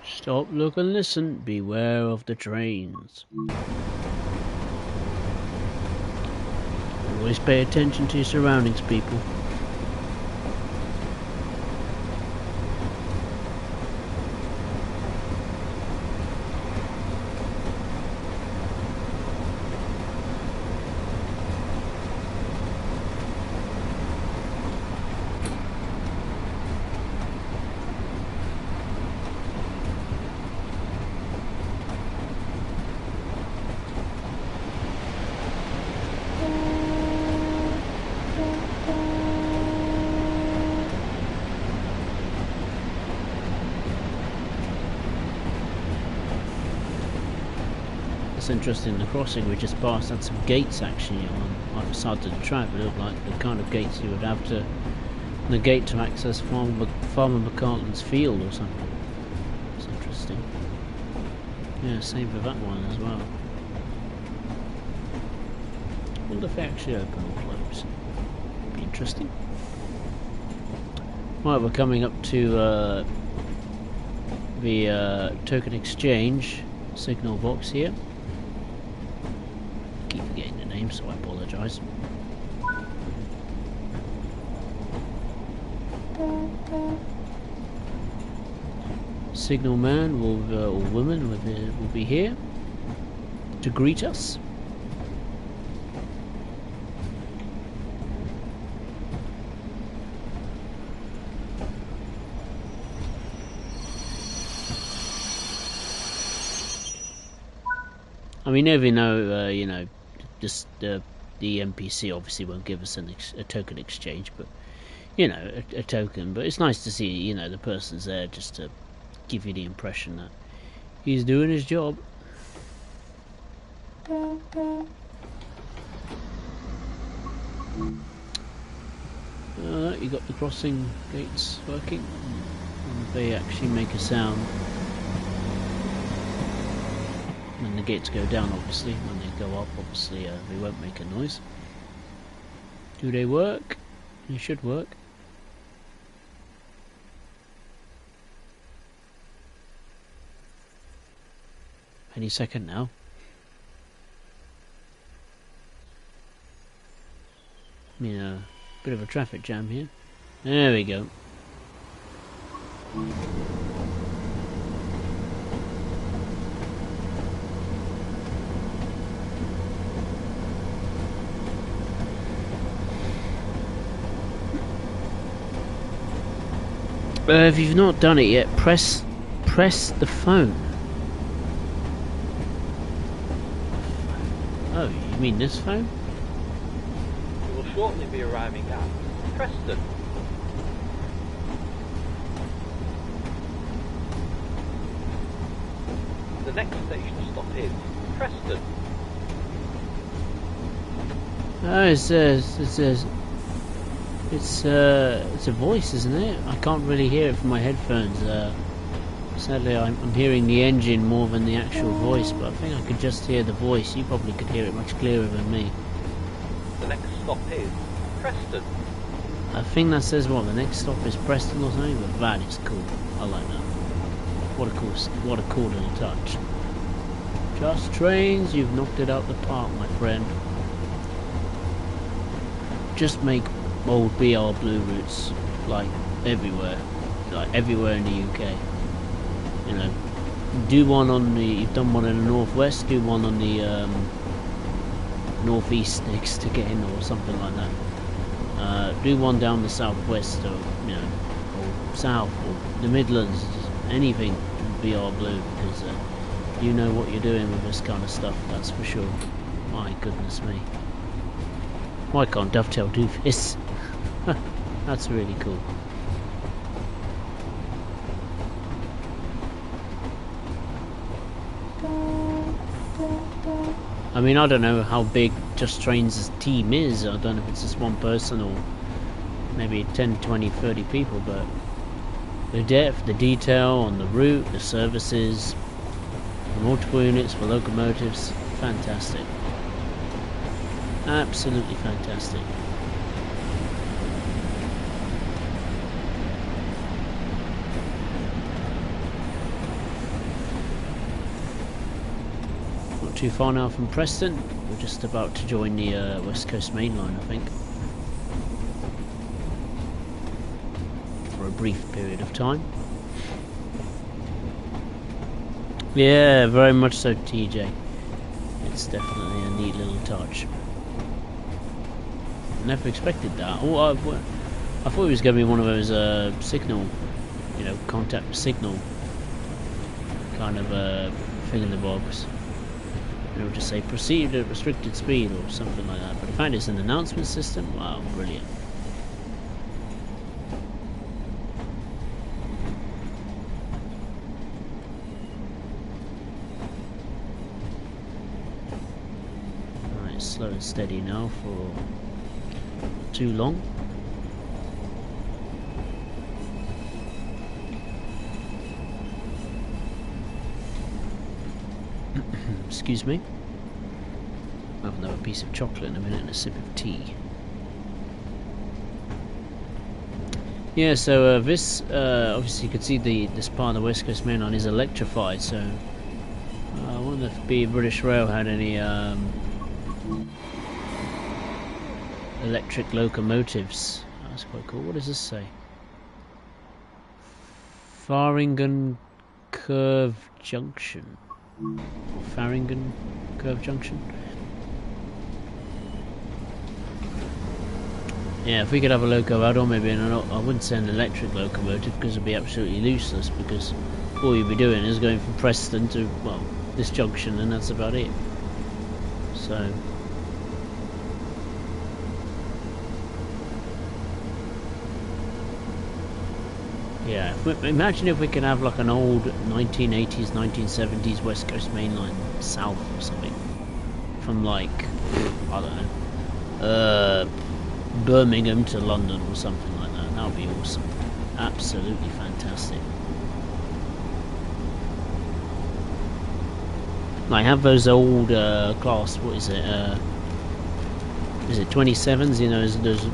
Stop, look and listen. Beware of the trains. Always pay attention to your surroundings, people. It's interesting, the crossing we just passed had some gates actually on either side of the track. It looked like the kind of gates you would have to negate to access Farmer McCartland's field or something. It's interesting. Yeah, same for that one as well. I wonder if they actually open or close. Be interesting. Right, we're coming up to the token exchange signal box here. Keep forgetting the name, so I apologise. Signal man or woman will be here to greet us. I mean, even though you know, just the NPC obviously won't give us a token exchange, but you know, a token. But it's nice to see, you know, the person's there just to give you the impression that he's doing his job. You got the crossing gates working, and they actually make a sound when the gates go down. Obviously, when they go up, obviously they won't make a noise. Do they work? They should work. Any second now. I mean, a bit of a traffic jam here. There we go. If you've not done it yet, press the phone. Oh, you mean this phone? We will shortly be arriving at Preston. The next station stop is Preston. Oh, it's a voice, isn't it? I can't really hear it from my headphones. Sadly, I'm hearing the engine more than the actual voice, but I think I could just hear the voice. You probably could hear it much clearer than me. The next stop is Preston. I think that says what, the next stop is Preston or something, but that is cool. I like that. What a cool little touch. Just Trains, you've knocked it out the park, my friend. Just make old BR Blue routes like everywhere in the UK. You know, do one on the. You've done one in the northwest. Do one on the northeast next to get in, or something like that. Do one down the southwest, or you know, or south, or the Midlands. Anything BR Blue, because you know what you're doing with this kind of stuff. That's for sure. My goodness me. Why can't Dovetail do this? That's really cool. I mean, I don't know how big Just Trains' team is. I don't know if it's just one person or maybe 10, 20, 30 people, but the depth, the detail on the route, the services, the multiple units for locomotives, fantastic. Absolutely fantastic. Not too far now from Preston. We're just about to join the West Coast Main Line, I think. For a brief period of time. Yeah, very much so, TJ. It's definitely a neat little touch. Never expected that. Oh, I thought it was going to be one of those signal, you know, contact signal kind of thing in the box. It would just say proceed at restricted speed or something like that. But the fact it's an announcement system, wow, brilliant. Alright, slow and steady now for too long. Excuse me. I'll have another piece of chocolate in a minute and a sip of tea. Yeah, so this obviously you can see this part of the West Coast Main Line is electrified. So I wonder if British Rail had any electric locomotives. That's quite cool. What does this say? Faringen Curve Junction. Or Faringen Curve Junction. Yeah, if we could have a loco add-on, maybe I wouldn't say an electric locomotive because it'd be absolutely useless, because all you'd be doing is going from Preston to, well, this junction, and that's about it. So yeah, imagine if we could have like an old 1980s, 1970s West Coast Main Line south or something, from like, I don't know, Birmingham to London or something like that. That would be awesome. Absolutely fantastic. I have those old class, what is it 27s, you know, those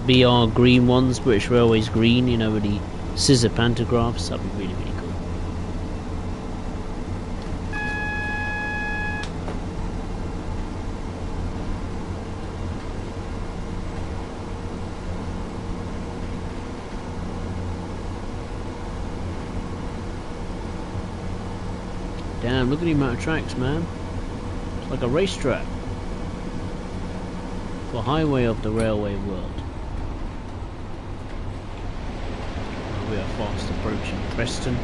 BR green ones, British Railways green, you know, with the scissor pantographs. That'd be really, really cool. Damn, look at the amount of tracks, man. It's like a racetrack. The highway of the railway world. We are fast approaching Preston.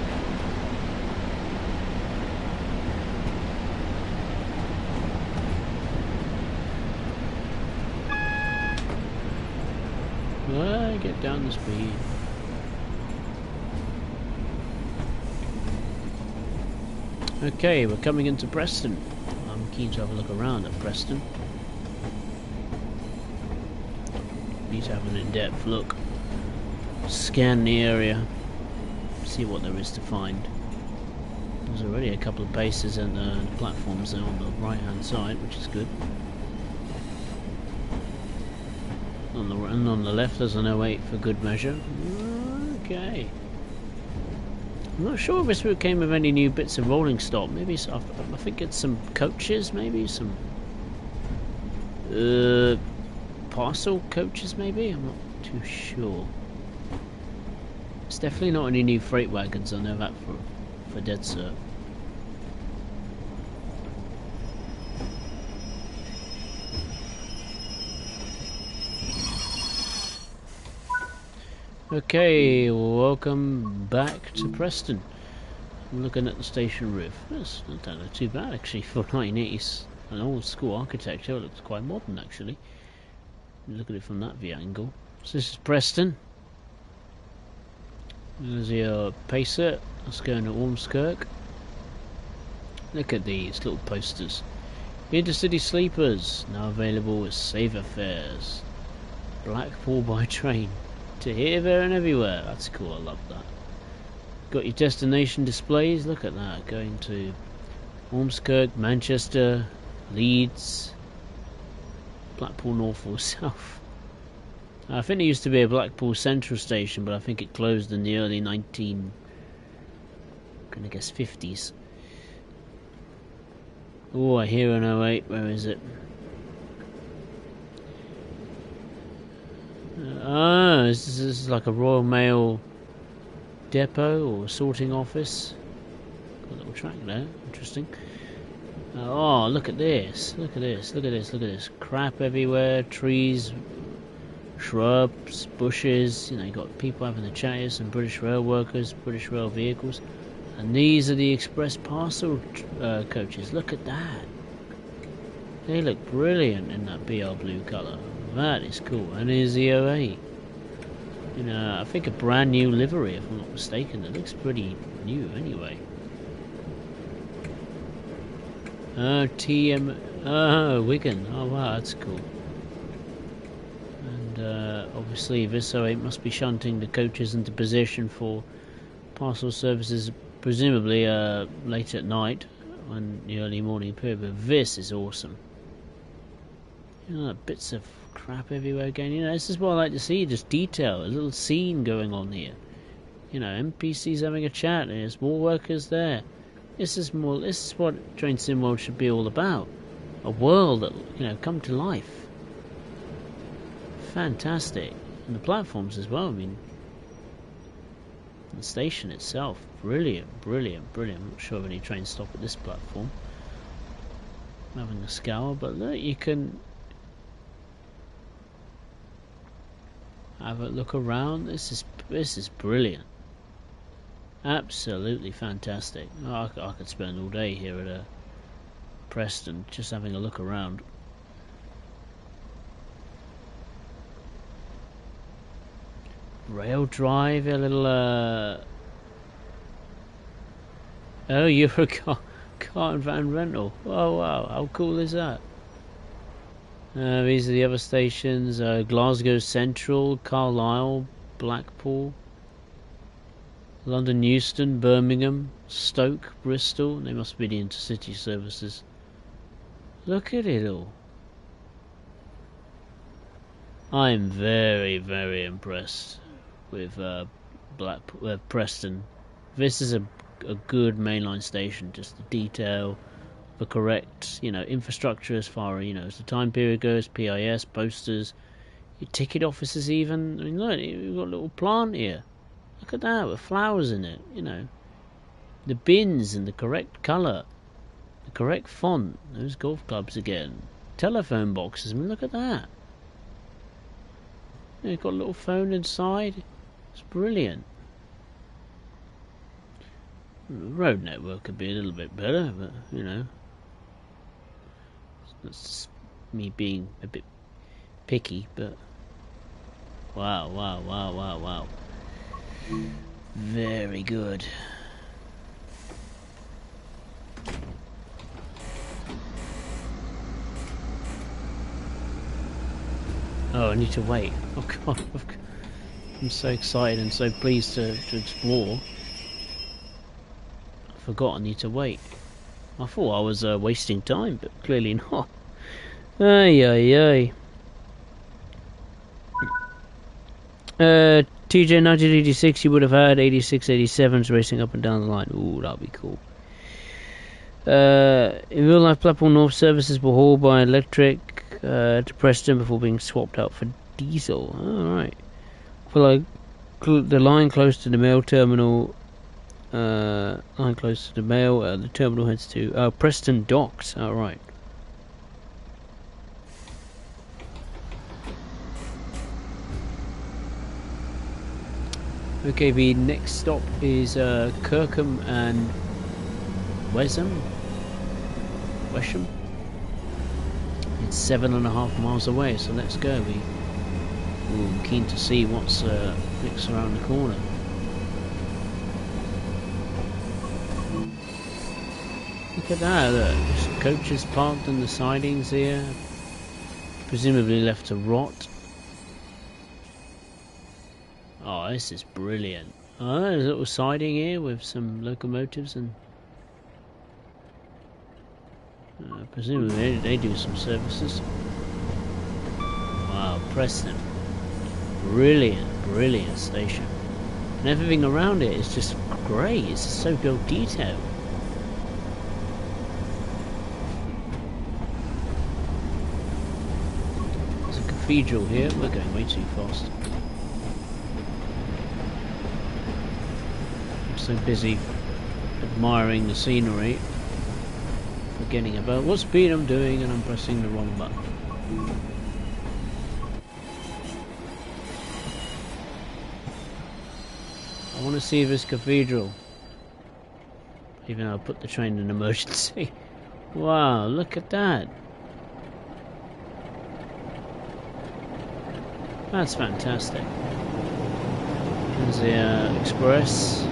Get down the speed. Okay, we're coming into Preston. I'm keen to have a look around at Preston. Need to have an in-depth look. Scan the area. See what there is to find. There's already a couple of bases and platforms there on the right hand side, which is good. And on the left there's an 08 for good measure. Okay. I'm not sure if this route came with any new bits of rolling stock. Maybe I think it's some coaches, maybe some parcel coaches, maybe. I'm not too sure. It's definitely not any new freight wagons. I know that for dead cert. Okay, welcome back to Preston. I'm looking at the station roof. That's not too bad actually for 1980s. An old school architecture. It looks quite modern actually. Look at it from that view angle. So this is Preston. There's your pacer. Let's go into Ormskirk. Look at these little posters. Intercity sleepers now available with saver fares. Blackpool by train. To here, there and everywhere. That's cool, I love that. Got your destination displays, look at that. Going to Ormskirk, Manchester, Leeds, Blackpool North or South. I think there used to be a Blackpool Central station, but I think it closed in the early 50s. Oh, I hear an 08, where is it? This is like a Royal Mail depot or sorting office. Got a little track there, interesting. Oh, look at this, look at this, look at this, look at this. Crap everywhere, trees, shrubs, bushes. You know, you got people having a chat here, some British Rail workers, British Rail vehicles. And these are the express parcel coaches. Look at that. They look brilliant in that BR blue colour. That is cool. And here's the 08. You know, I think a brand new livery, if I'm not mistaken. It looks pretty new anyway. Wigan. Oh wow, that's cool. And obviously this 08 must be shunting the coaches into position for parcel services, presumably late at night and the early morning period. But this is awesome. You know, bits of crap everywhere again. You know, this is what I like to see, just detail, a little scene going on here. You know, NPCs having a chat, there's more workers there. This is what Train Sim World should be all about. A world that, you know, come to life. Fantastic. And the platforms as well, I mean, the station itself, brilliant, brilliant, brilliant. I'm not sure of any trains stop at this platform. I'm having a scour, but look, you can have a look around. This is brilliant. Absolutely fantastic. Oh, I could spend all day here at Preston just having a look around. Rail drive, a little oh, you're a car and van rental. Oh wow, how cool is that? These are the other stations: Glasgow Central, Carlisle, Blackpool, London Euston, Birmingham, Stoke, Bristol. They must be the intercity services. Look at it all. I'm very, very impressed with Preston. This is a good mainline station. Just the detail, the correct, you know, infrastructure as far, you know, as the time period goes. PIS, posters, your ticket offices even. I mean, look, you've got a little plant here. Look at that with flowers in it. You know, the bins in the correct colour, the correct font. Those golf clubs again. Telephone boxes. I mean, look at that. You've got a little phone inside. It's brilliant. The road network could be a little bit better, but you know, that's me being a bit picky. But wow, wow, wow, wow, wow, very good. Oh, I need to wait. Oh god, I'm so excited and so pleased to explore. I forgot I need to wait. I thought I was wasting time, but clearly not. Ay, ay, ay. TJ 1986, you would have had 86, 87s racing up and down the line. Ooh, that'd be cool. In real life, Blackpool North services were hauled by electric to Preston before being swapped out for diesel. Alright. Well, the line close to the mail terminal, the terminal heads to Preston Docks. Alright. Okay, the next stop is Kirkham and Wesham. It's 7.5 miles away, so let's go. I'm keen to see what's next around the corner. Look at that, look. There's coaches parked on the sidings here, presumably left to rot. Oh, this is brilliant. Oh, there's a little siding here with some locomotives and presumably they do some services. Wow, Preston. Brilliant, brilliant station. And everything around it is just great. It's just so well detailed. There's a cathedral here. We're going way too fast. I'm so busy admiring the scenery, forgetting about what speed I'm doing, and I'm pressing the wrong button. I want to see this cathedral. Even though I put the train in emergency. Wow, look at that. That's fantastic. There's the express.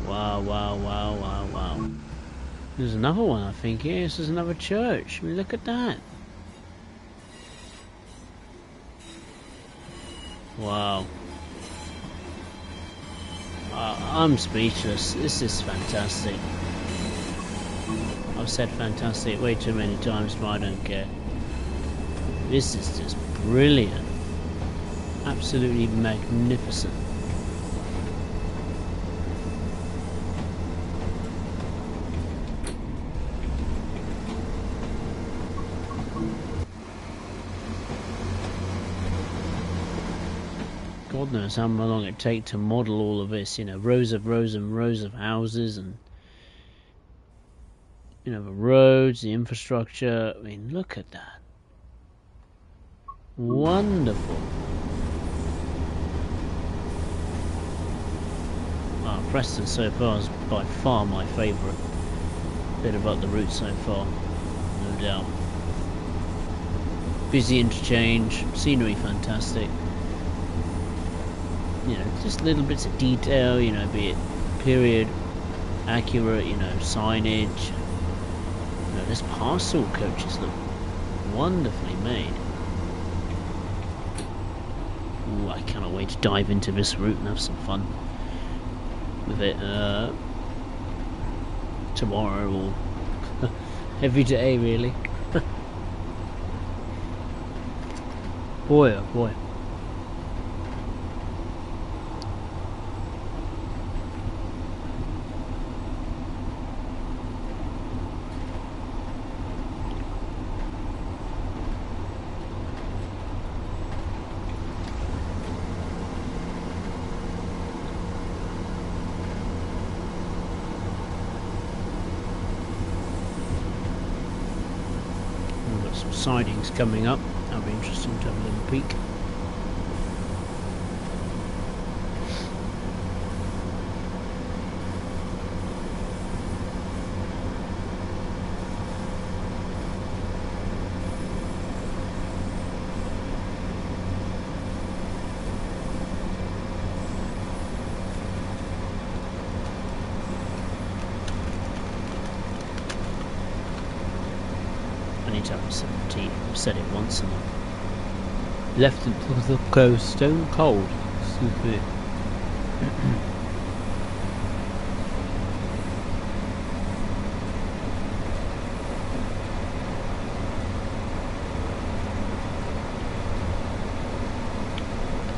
Wow. There's another one, I think. Yes, there's another church. I mean, look at that. Wow. I'm speechless. This is fantastic. I've said fantastic way too many times, but I don't care. This is just brilliant. Absolutely magnificent. God knows how long it take to model all of this, you know, rows and rows of houses, and you know, the roads, the infrastructure. I mean, look at that. Wonderful. Preston so far is by far my favourite bit about the route so far, no doubt. Busy interchange, scenery fantastic. You know, just little bits of detail, you know, be it period accurate, you know, signage. You know, this parcel coaches look wonderfully made. Ooh, I cannot wait to dive into this route and have some fun with it tomorrow or every day, really. Boy, oh boy. Sidings coming up. That'll be interesting to have a little peek. I've said it once and I left it to the coast stone cold. Super.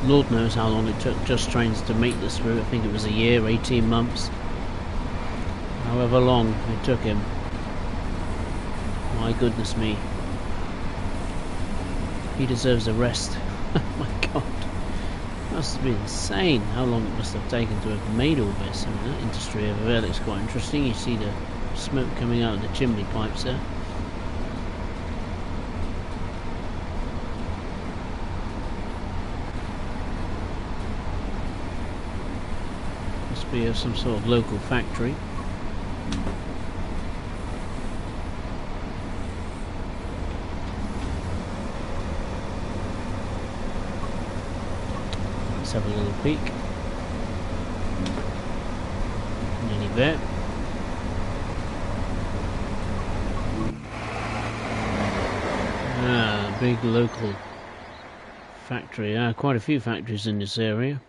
Lord knows how long it took Just Trains to make this route. I think it was a year, 18 months. However long it took him. My goodness me. He deserves a rest. Oh my god. Must have been insane how long it must have taken to have made all this. I mean, that industry over there looks quite interesting. You see the smoke coming out of the chimney pipes there. Must be some sort of local factory. Have a little peek. Nearly there. Big local factory. Quite a few factories in this area.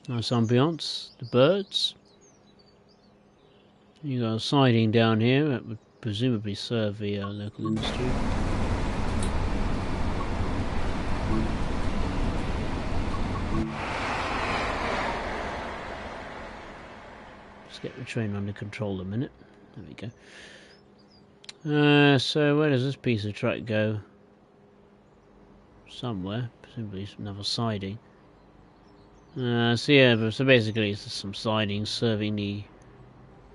Nice ambiance. The birds. You got a siding down here that would presumably serve the local industry. Let's get the train under control a minute. There we go. So where does this piece of track go? Somewhere, presumably another siding. So basically it's some sidings serving the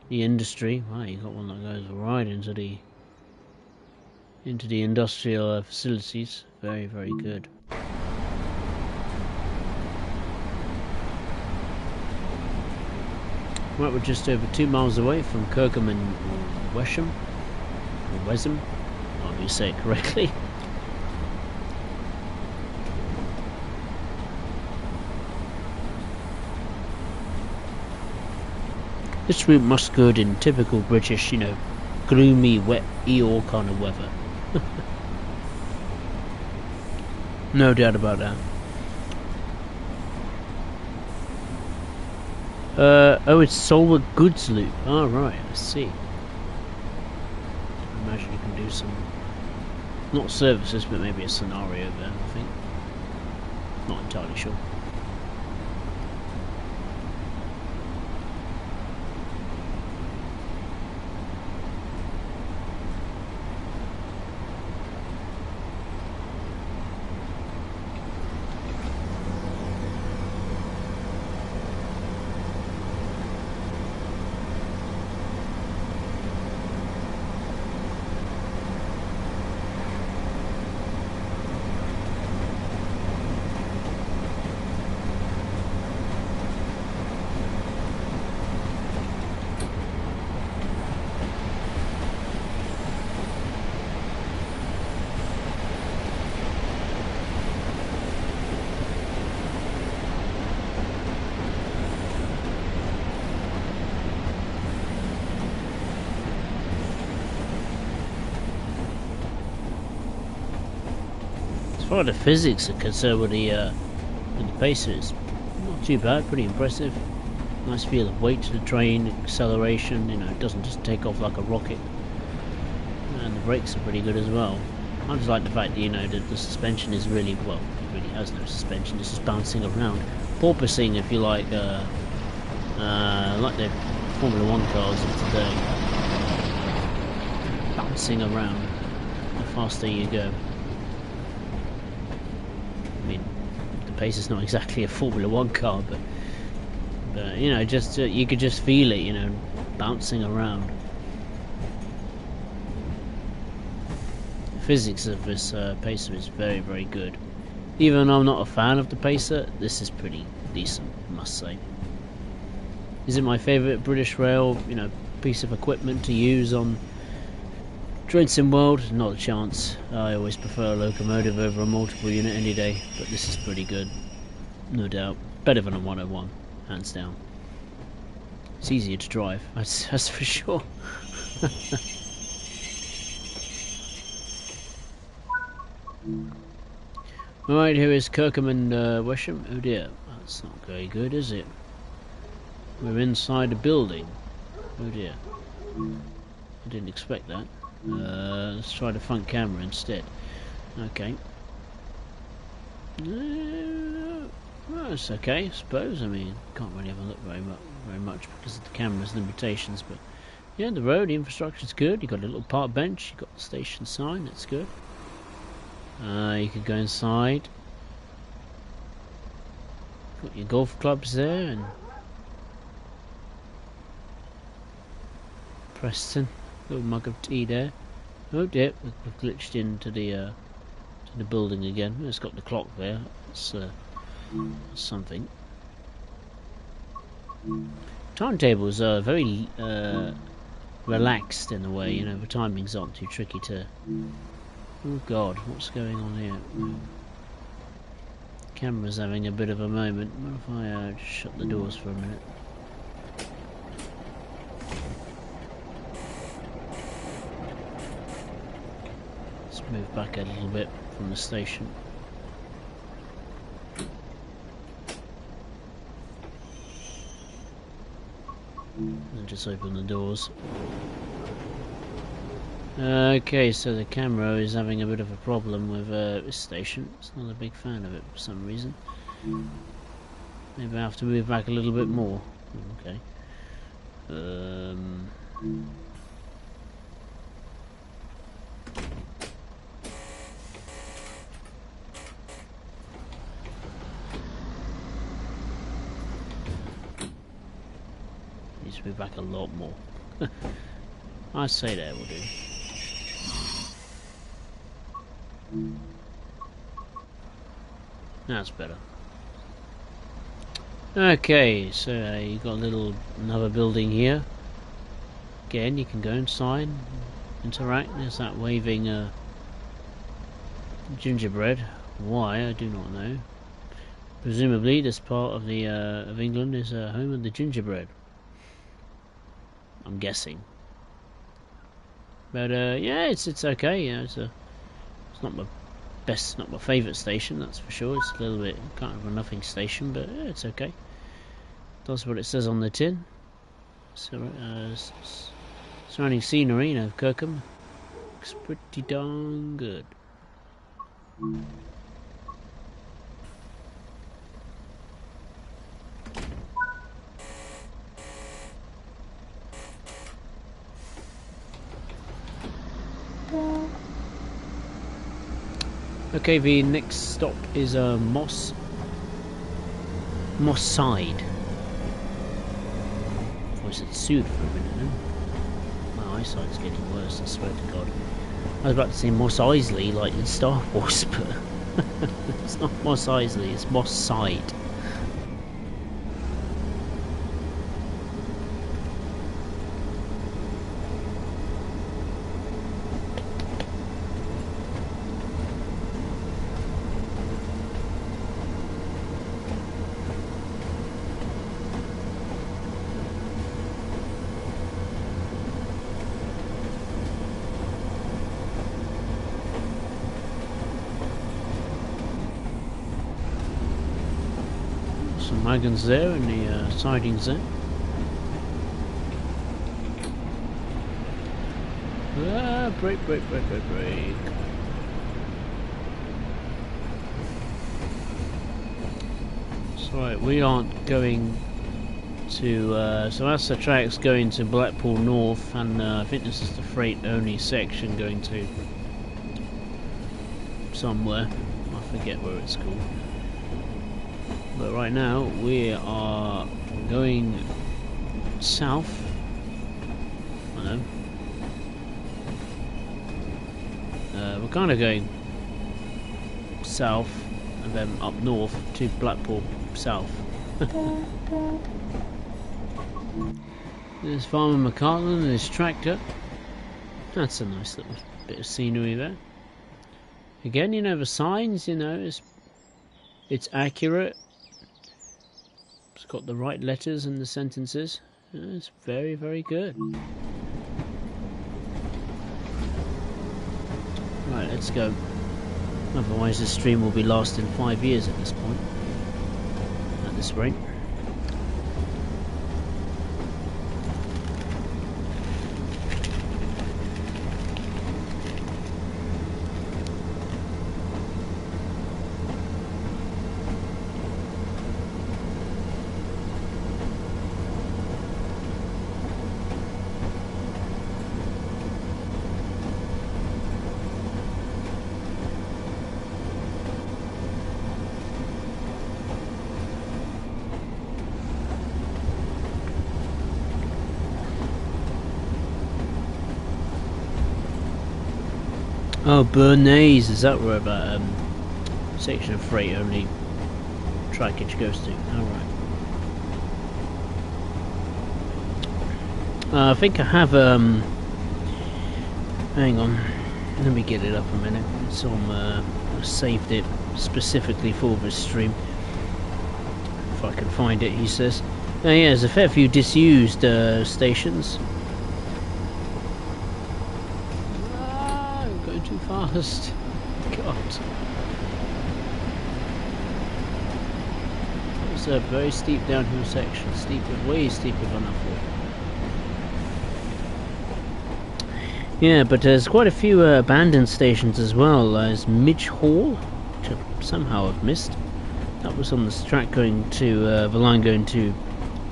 industry. Wow, you got one that goes right into the industrial facilities. Very, very good. Right, we're just over 2 miles away from Kirkham and Wesham, or Wesham, however you say it correctly. This route must good in typical British, you know, gloomy, wet Eeyore kind of weather. No doubt about that. Oh, it's solar goods loop. Oh, right, I see. I imagine you can do some, not services, but maybe a scenario there, I think. Not entirely sure. As far as the physics are concerned with the pacer, it's not too bad, pretty impressive. Nice feel of weight to the train, acceleration, you know, it doesn't just take off like a rocket. And the brakes are pretty good as well. I just like the fact that, you know, the suspension is really, well, it really has no suspension, it's just bouncing around. Porpoising, if you like the Formula 1 cars of today. Bouncing around the faster you go. I mean, the pace is not exactly a Formula 1 car, but you know, just you could just feel it, you know, bouncing around. The physics of this pacer is very, very good. Even though I'm not a fan of the pacer, this is pretty decent, I must say. Is it my favourite British Rail, you know, piece of equipment to use on Train Sim World? Not a chance. I always prefer a locomotive over a multiple unit any day, but this is pretty good, no doubt. Better than a 101, hands down. It's easier to drive, that's for sure. Alright, here is Kirkham and Wesham. Oh dear, that's not very good, is it? We're inside a building. Oh dear. I didn't expect that. Let's try the front camera instead. Okay. Well, it's okay, I suppose. I mean, can't really have a look very much because of the camera's limitations. But yeah, the road, the infrastructure's good. You've got a little park bench. You've got the station sign. That's good. You can go inside. Got your golf clubs there and Preston. Little mug of tea there. Oh dear, we've glitched into the to the building again. It's got the clock there. It's something. Timetables are very relaxed in a way. You know, the timings aren't too tricky to. Oh God, what's going on here? Camera's having a bit of a moment. What if I just shut the doors for a minute? Let's move back a little bit from the station. And just open the doors. Okay, so the camera is having a bit of a problem with this station. It's not a big fan of it for some reason. Maybe I have to move back a little bit more. Okay. Needs to be back a lot more. I'd say that will do. That's better. Okay, so you've got another building here. Again, you can go inside, interact. There's that waving gingerbread. Why, I do not know. Presumably, this part of the of England is home of the gingerbread. I'm guessing. But yeah, it's okay. You know, it's not my best, not my favourite station, that's for sure. It's a little bit kind of a nothing station, but yeah, it's okay. That's what it says on the tin. So surrounding scenery, you know, Kirkham looks pretty darn good. Okay, the next stop is Moss Side. I was at Sud for a minute then. My eyesight's getting worse, I swear to God. I was about to say Moss Eisley, like in Star Wars, but it's not Moss Eisley, it's Moss Side. Some wagons there and the sidings there. Brake. That's right, we aren't going to, so that's the tracks going to Blackpool North, and I think this is the freight only section going to somewhere. I forget where it's called. But right now we are going south. I know. We're kind of going south and then up north to Blackpool South. There's Farmer McCartland and his tractor. That's a nice little bit of scenery there. Again, you know, the signs, you know, it's accurate. It's got the right letters in the sentences. It's very, very good. Right, let's go. Otherwise this stream will be lasting 5 years at this point. At this rate. Oh, Bernays, is that where that section of freight only trackage goes to? Alright. I think I have, hang on, let me get it up a minute. It's on, I saved it specifically for this stream. If I can find it, he says. Oh yeah, there's a fair few disused stations. Too fast. God. It's a very steep downhill section. Steeper, way steeper than I thought. Yeah, but there's quite a few abandoned stations as well. There's Midge Hall, which I somehow have missed. That was on this track going to the line going to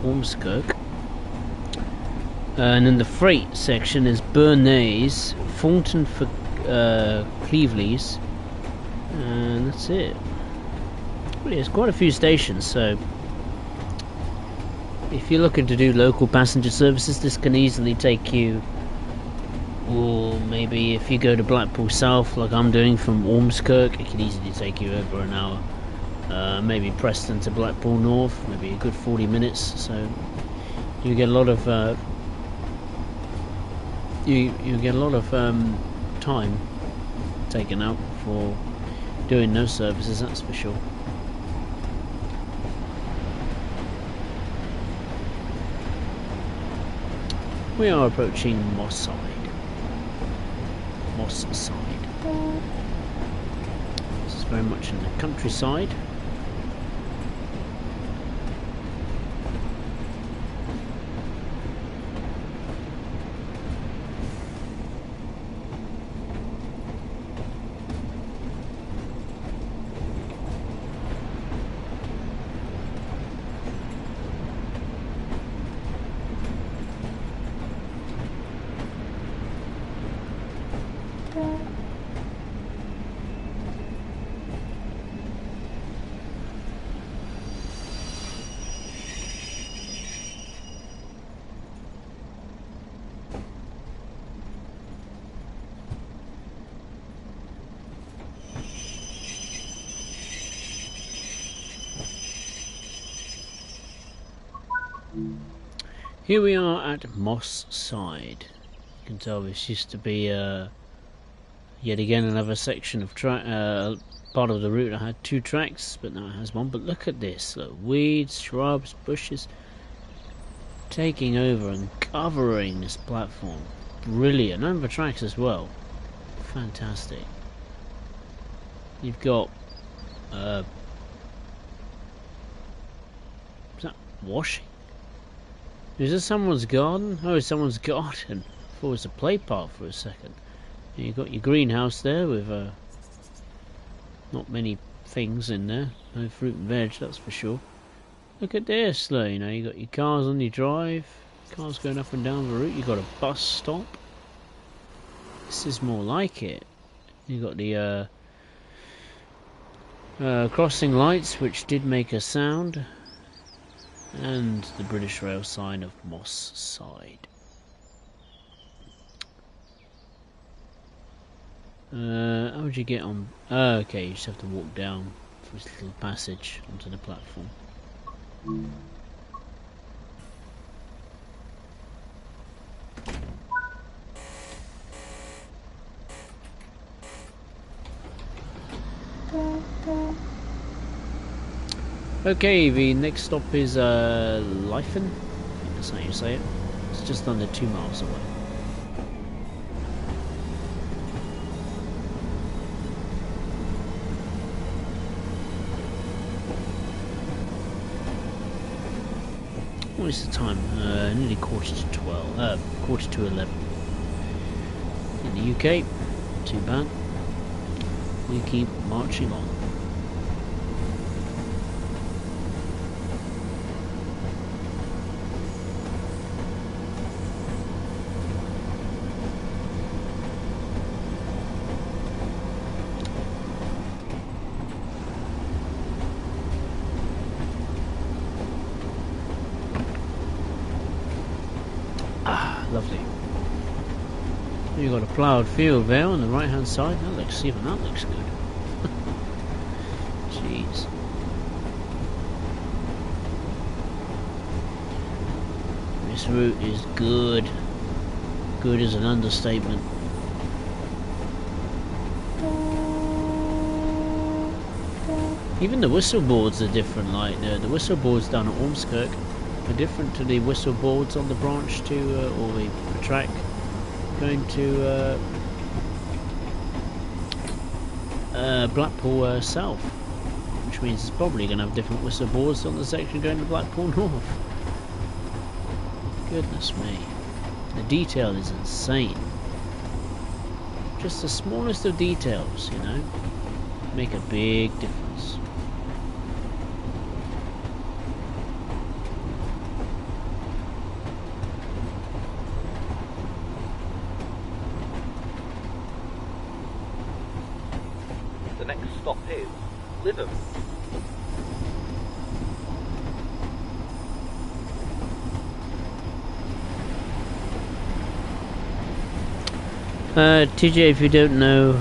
Ormskirk. And then the freight section is Bernays, Thornton for Cleveley's, and that's it. Well, there's quite a few stations, so if you're looking to do local passenger services, this can easily take you, or maybe if you go to Blackpool South like I'm doing from Ormskirk, it can easily take you over an hour. Maybe Preston to Blackpool North, maybe a good 40 minutes, so you get a lot of you get a lot of time taken out for doing those services, that's for sure. We are approaching Moss Side. Moss Side. This is very much in the countryside. Here we are at Moss Side. You can tell this used to be yet again another section of part of the route that had 2 tracks, but now it has 1. But look at this, look, weeds, shrubs, bushes taking over and covering this platform. Brilliant. And the tracks as well. Fantastic. You've got is that washing? Is this someone's garden? Oh, it's someone's garden. I thought it was a play park for a second. And you've got your greenhouse there with not many things in there. No fruit and veg, that's for sure. Look at this, though. You know, you got your cars on your drive, cars going up and down the route. You got a bus stop. This is more like it. You got the crossing lights, which did make a sound. And the British Rail sign of Moss Side. How would you get on? Okay, you just have to walk down this little passage onto the platform. Okay, the next stop is Lyfen. I think that's how you say it. It's just under 2 miles away. What is the time? Nearly quarter to 12. Quarter to 11. In the UK, too bad. We keep marching on. Lovely. You've got a ploughed field there on the right hand side. That looks, even that looks good. Jeez. This route is good. Good is an understatement. Even the whistle boards are different, like the whistle boards down at Ormskirk are different to the whistle boards on the branch to, or the track going to Blackpool South, which means it's probably going to have different whistle boards on the section going to Blackpool North. Goodness me, the detail is insane. Just the smallest of details, you know, make a big difference. The next stop is Lytham. TJ, if you don't know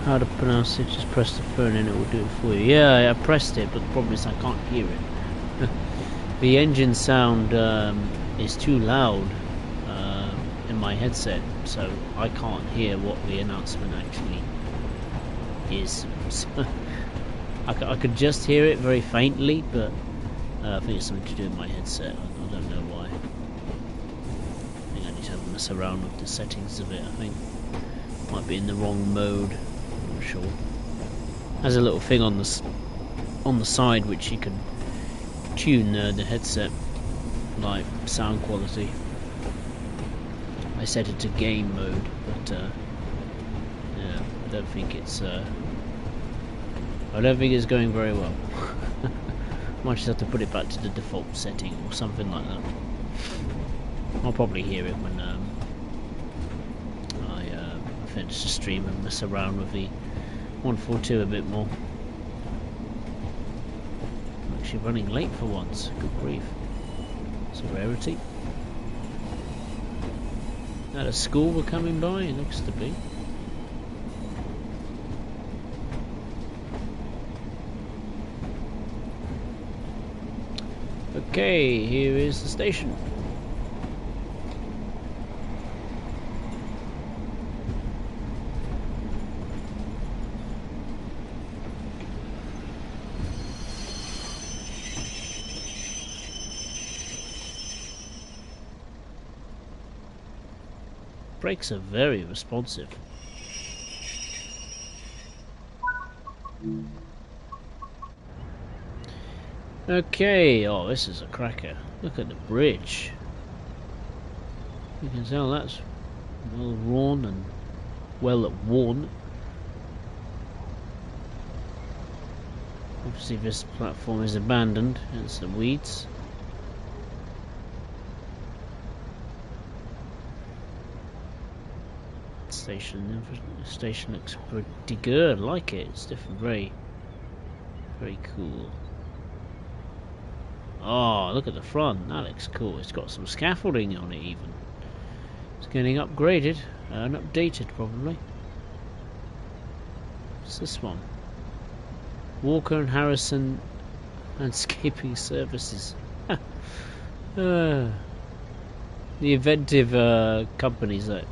how to pronounce it, just press the phone and it will do it for you. Yeah, I pressed it, but the problem is I can't hear it. The engine sound is too loud in my headset, so I can't hear what the announcement actually is. I could just hear it very faintly, but I think it's something to do with my headset. I don't know why. I think I need to have a mess around with the settings of it, I think. Might be in the wrong mode. I'm not sure. Has a little thing on the side which you can tune the headset, like sound quality. I set it to game mode, but yeah, I don't think it's going very well. Might just have to put it back to the default setting or something like that. I'll probably hear it when I finish the stream and mess around with the 142 a bit more. I'm actually running late for once. Good grief. It's a rarity. At a school we're coming by, it looks to be. Okay, here is the station. Brakes are very responsive. Okay, oh, this is a cracker. Look at the bridge. You can tell that's well worn and well worn. Obviously this platform is abandoned, hence the weeds. Station looks pretty good. I like it. It's different, very cool. Oh, look at the front. That looks cool. It's got some scaffolding on it even. It's getting upgraded and updated probably. What's this one? Walker and Harrison Landscaping Services. The inventive companies that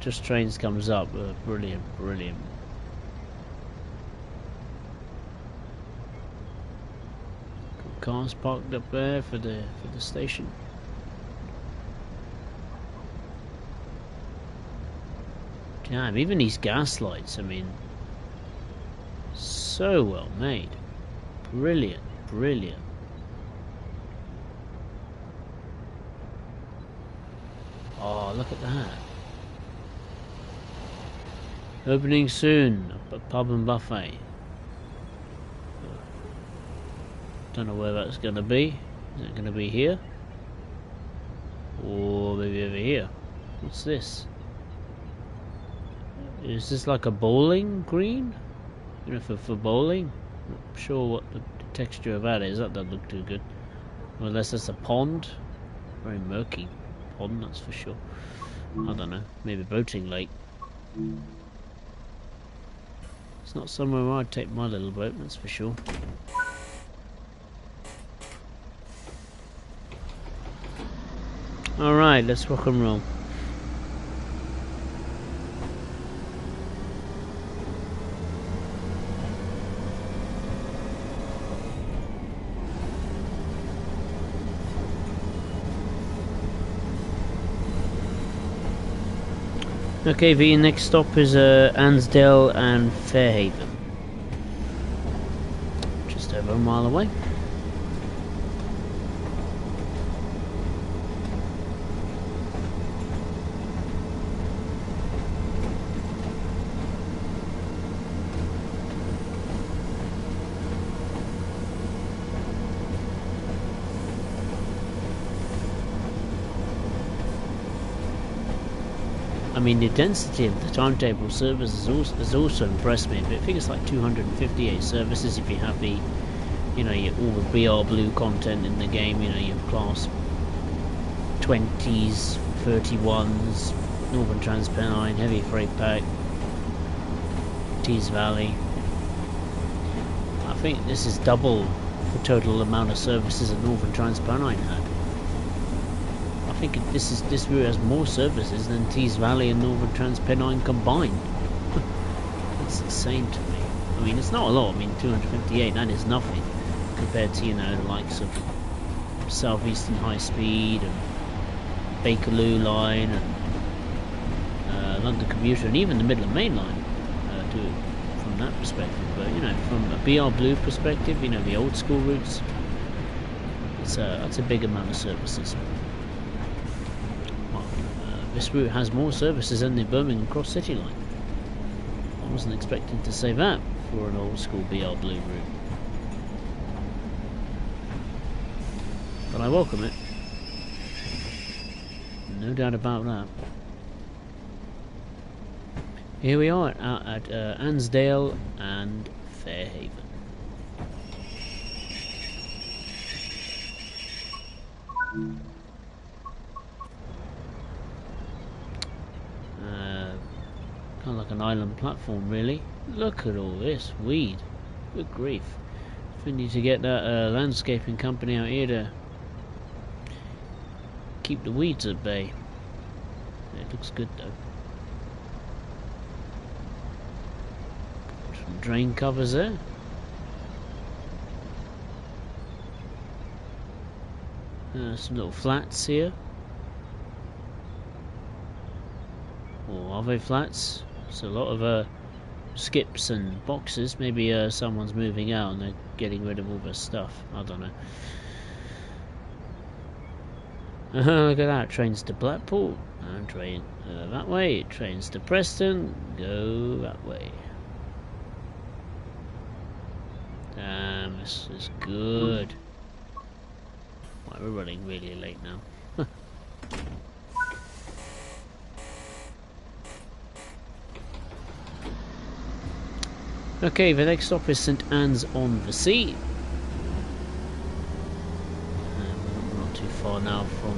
Just Trains comes up. Brilliant, brilliant. Cars parked up there for the station. Damn, even these gas lights, I mean, so well made. Brilliant, brilliant. Oh, look at that. Opening soon, a pub and buffet. Don't know where that's going to be. Is it going to be here? Or maybe over here? What's this? Is this like a bowling green? You know, for bowling? Not sure what the texture of that is. That doesn't look too good. Unless it's a pond. Very murky pond, that's for sure. I don't know. Maybe boating lake. It's not somewhere where I'd take my little boat, that's for sure. Alright, let's rock and roll. Okay, the next stop is Ansdale and Fairhaven. Just over a mile away. I mean, the density of the timetable service has also impressed me. But I think it's like 258 services if you have the, you know, all the BR Blue content in the game. You know, your class 20s, 31s, Northern Transpennine, Heavy Freight Pack, Tees Valley. I think this is double the total amount of services that Northern Transpennine had. I think this route has more services than Tees Valley and Northern Transpennine combined. That's insane to me. I mean, it's not a lot. I mean, 258, that is nothing compared to, you know, the likes of Southeastern High Speed and Bakerloo Line and London Commuter and even the Midland Main Line do it from that perspective. But you know, from a BR Blue perspective, you know, the old school routes, that's a big amount of services. Well, this route has more services than the Birmingham Cross City line. I wasn't expecting to say that for an old school BR Blue route, but I welcome it. No doubt about that. Here we are out at Ansdale and Fairhaven. Kind of like an island platform, really. Look at all this weed. Good grief. We need to get that landscaping company out here to keep the weeds at bay. It looks good though. Some drain covers there. Some little flats here. Or are they flats? It's a lot of skips and boxes. Maybe someone's moving out and they're getting rid of all their stuff. I don't know. Look at that. Trains to Blackpool. And train that way. Trains to Preston. Go that way. Damn, this is good. Right, we're running really late now. Okay, the next stop is St Anne's on the Sea. We're not too far now from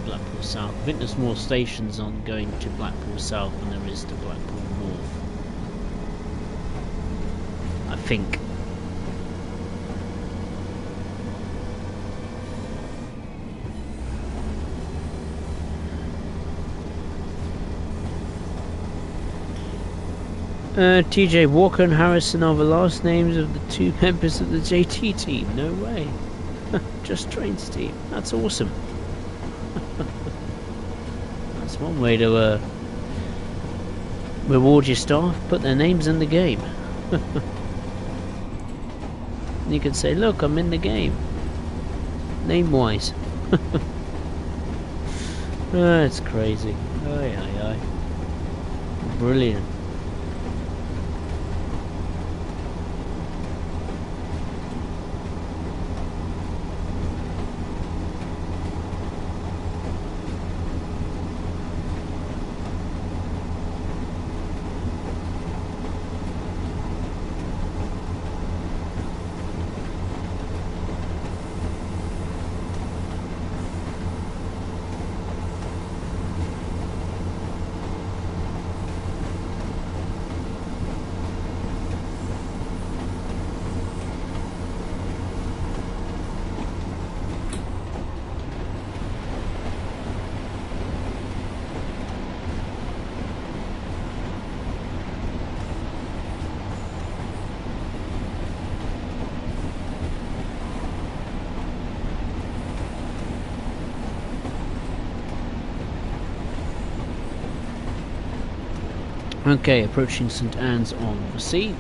Blackpool South. I think there's more stations on going to Blackpool South than there is to Blackpool North. I think. TJ Walker and Harrison are the last names of the two members of the JT team. No way. Just Trains team. That's awesome. That's one way to reward your staff. Put their names in the game. You can say, look, I'm in the game. Name wise. It's crazy. Aye, aye, aye. Brilliant. Okay, approaching St Anne's on the Sea.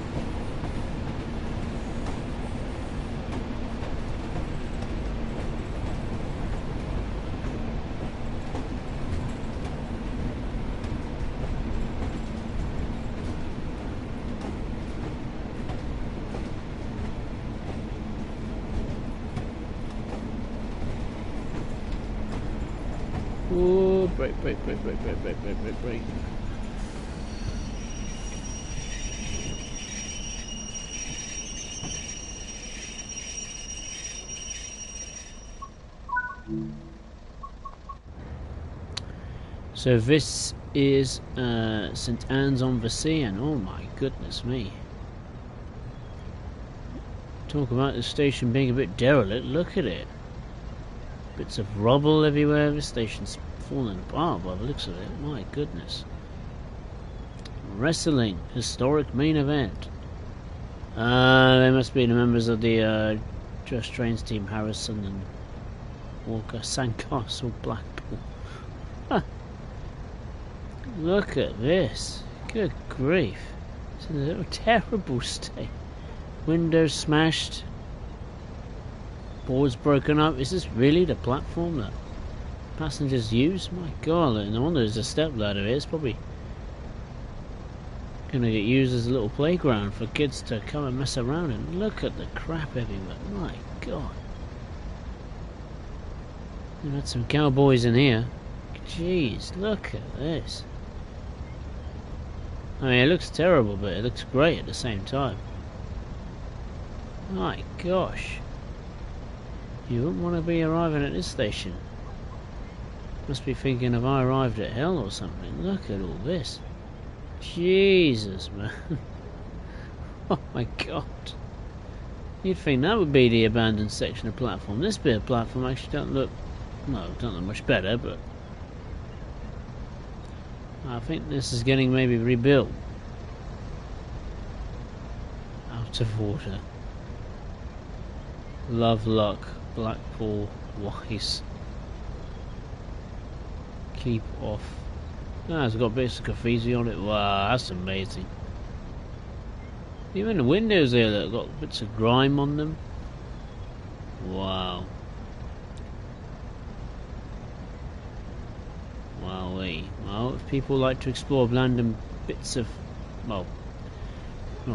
Ooh, brake. So this is St Anne's on the Sea, and oh my goodness me. Talk about the station being a bit derelict, look at it. Bits of rubble everywhere, the station's fallen apart by the looks of it, my goodness. Wrestling, historic main event. They must be the members of the Just Trains team, Harrison and Walker, Sandcastle, Blackpool. Huh. Look at this. Good grief. It's in a terrible state. Windows smashed. Boards broken up. Is this really the platform that passengers use? My god, no wonder there's a step ladder here. It's probably gonna get used as a little playground for kids to come and mess around in. Look at the crap everywhere. My god. We've had some cowboys in here. Jeez, look at this. I mean, it looks terrible, but it looks great at the same time. My gosh. You wouldn't want to be arriving at this station. Must be thinking, have I arrived at hell or something? Look at all this. Jesus, man. Oh my god. You'd think that would be the abandoned section of platform. This bit of platform actually don't look much better, but I think this is getting maybe rebuilt. Out of water. Love luck, Blackpool wise. Keep off. Ah, it's got bits of graffiti on it. Wow, that's amazing. Even the windows there that got bits of grime on them. Wow. Wowee. Well, if people like to explore random bits of, well,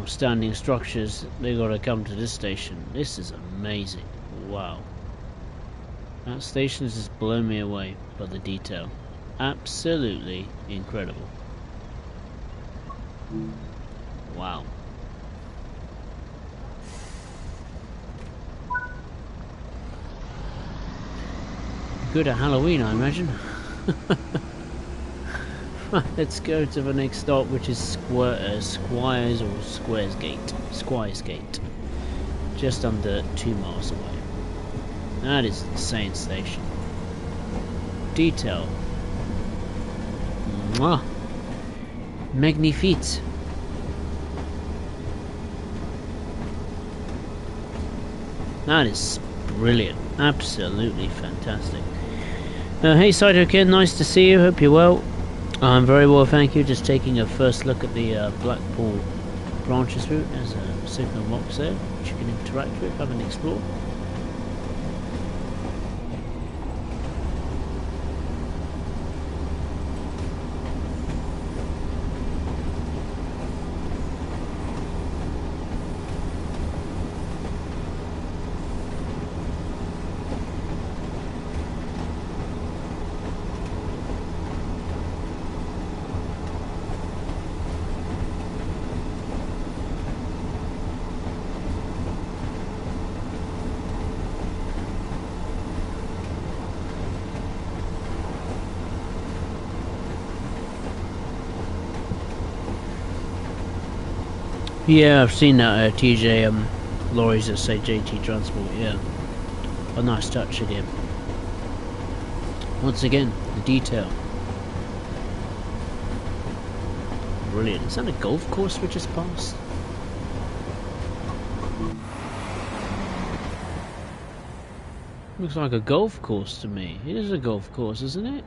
standing structures, they got to come to this station. This is amazing. Wow. That station has just blown me away by the detail. Absolutely incredible. Wow. Good at Halloween, I imagine. Right, let's go to the next stop, which is Squires or Squares Gate. Squires Gate. Just under 2 miles away. That is an insane station. Detail. Mwah. Magnifique. That is brilliant. Absolutely fantastic. Hey Saito Kid, nice to see you. Hope you're well. I'm very well, thank you. Just taking a first look at the Blackpool Branches route. There's a signal box there which you can interact with, have an explore. Yeah, I've seen that TJ lorries that say JT Transport. Yeah, a nice touch again. Once again, the detail. Brilliant. Is that a golf course we just passed? Looks like a golf course to me. It is a golf course, isn't it?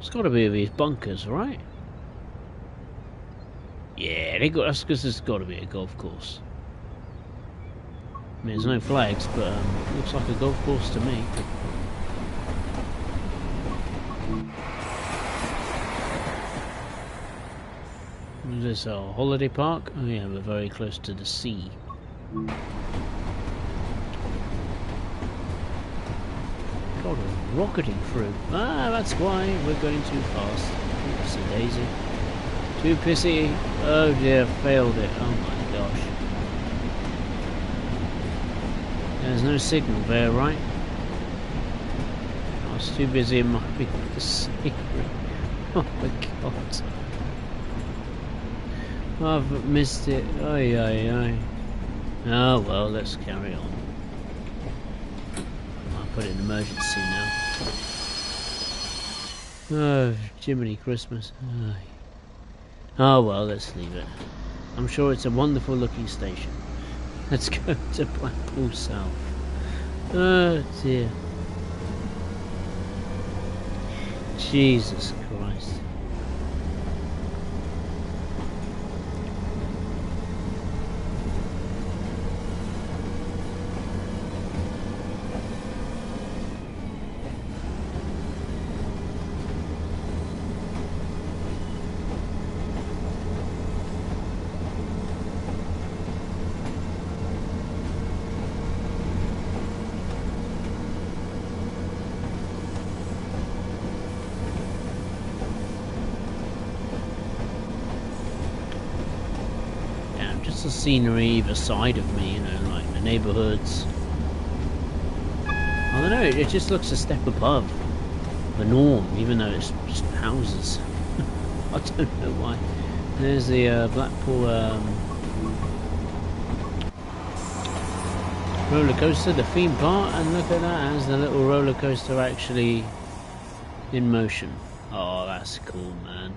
It's got to be these bunkers, right? Yeah, that's because there's got to be a golf course. I mean, there's no flags, but it looks like a golf course to me. Is this a holiday park? Oh yeah, we're very close to the sea. God, we're rocketing through. Ah, that's why we're going too fast. Oops, a daisy. Too pissy. Oh dear, failed it. Oh my gosh. There's no signal there, right? I was too busy in my secret. Oh my god. I've missed it. Ay ay ay. Oh well, let's carry on. I'll put it in emergency now. Oh, Jiminy Christmas. Ay. Oh well, let's leave it. I'm sure it's a wonderful looking station. Let's go to Blackpool South. Oh dear. Jesus Christ. lots of scenery either side of me, you know, like the neighbourhoods. I don't know, it just looks a step above the norm, even though it's just houses. I don't know why. There's the Blackpool roller coaster, the theme park, and look at that, as the little roller coaster actually in motion. Oh, that's cool, man.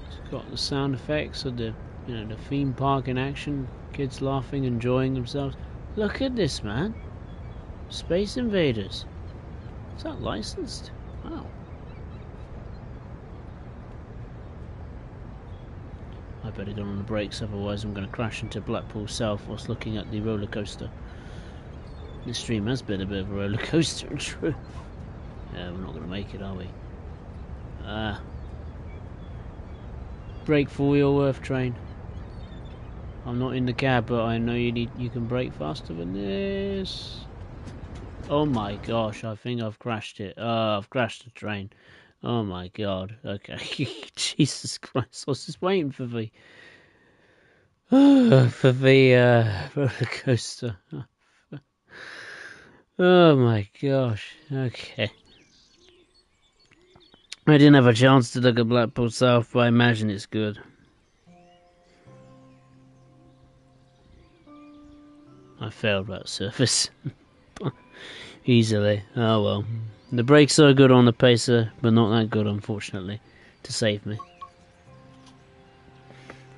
It's got the sound effects of the, you know, the theme park in action, kids laughing, enjoying themselves. Look at this, man. Space Invaders. Is that licensed? Wow. I better get on the brakes, otherwise I'm going to crash into Blackpool South whilst looking at the roller coaster. This stream has been a bit of a roller coaster in truth. Yeah, we're not going to make it, are we? Brake for Wheelworth train. I'm not in the cab, but I know you can brake faster than this. Oh my gosh, I think I've crashed it. I've crashed the train. Oh my god. Okay. Jesus Christ. I was just waiting for the roller coaster. Oh my gosh. Okay. I didn't have a chance to look at Blackpool South, but I imagine it's good. I failed that surface. Easily. Oh well. The brakes are good on the Pacer, but not that good, unfortunately, to save me.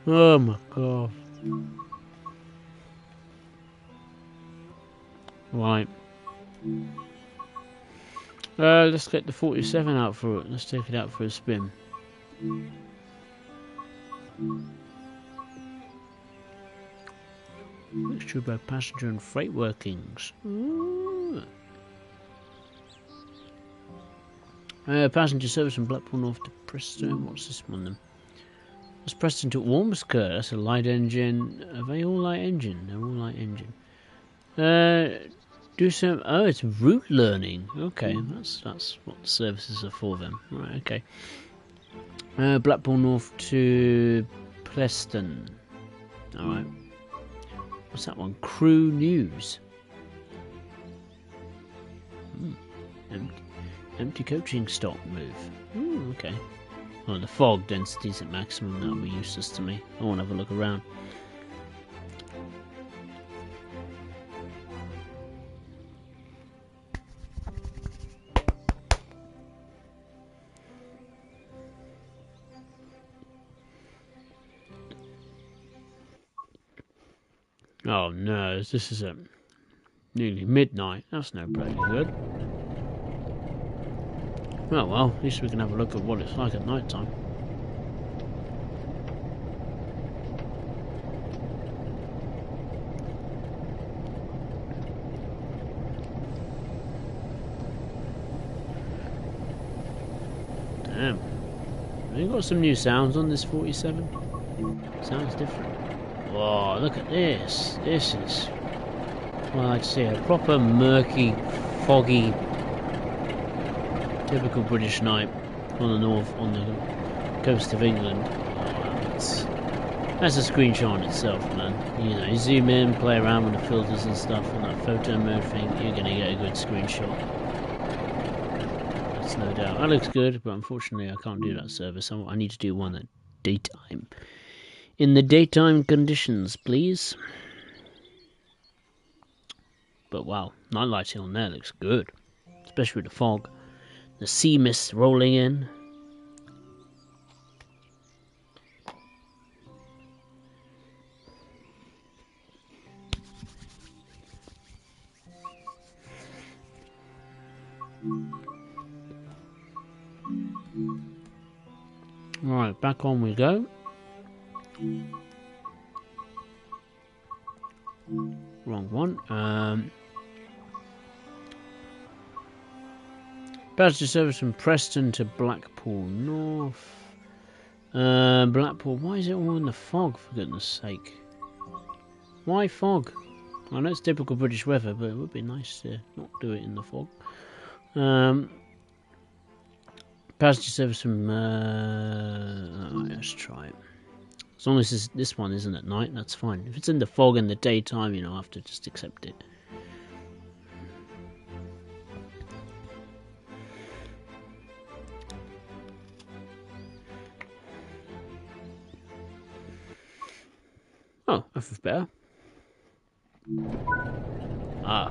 Oh my god. Right. Let's get the 47 out for it. Let's take it out for a spin. Mixture of both passenger and freight workings. Ooh. Passenger service from Blackpool North to Preston. What's this one then? That's Preston to Ormskirk. That's a light engine. Are they all light engine? They're all light engine. Do some. Oh, it's route learning. Okay, that's what the services are for then. Right. Okay. Blackpool North to Preston. All right. What's that one? Crew news. Empty coaching stock move. Okay. Oh, the fog density's at maximum. That'll be useless to me. I want to have a look around. Oh no, this is at nearly midnight. That's no bloody good. Oh well, at least we can have a look at what it's like at night time. Damn. We've got some new sounds on this 47. Sounds different. Whoa, look at this. This is, well, I'd say a proper murky, foggy, typical British night on the coast of England. Oh, that's a screenshot in itself, man. You know, you zoom in, play around with the filters and stuff, and that photo mode thing, you're gonna get a good screenshot. That's no doubt. That looks good, but unfortunately I can't do that service. I need to do one at daytime. In the daytime conditions, please. But wow, night lighting on there looks good, especially with the fog. The sea mist rolling in. Right, back on we go. Wrong one. Passenger service from Preston to Blackpool North. Blackpool, why is it all in the fog, for goodness sake? Why fog? I know it's typical British weather, but it would be nice to not do it in the fog. Passenger service from. Let's try it. As long as this one isn't at night, that's fine. If it's in the fog in the daytime, you know, I have to just accept it. Oh, that was better. Ah.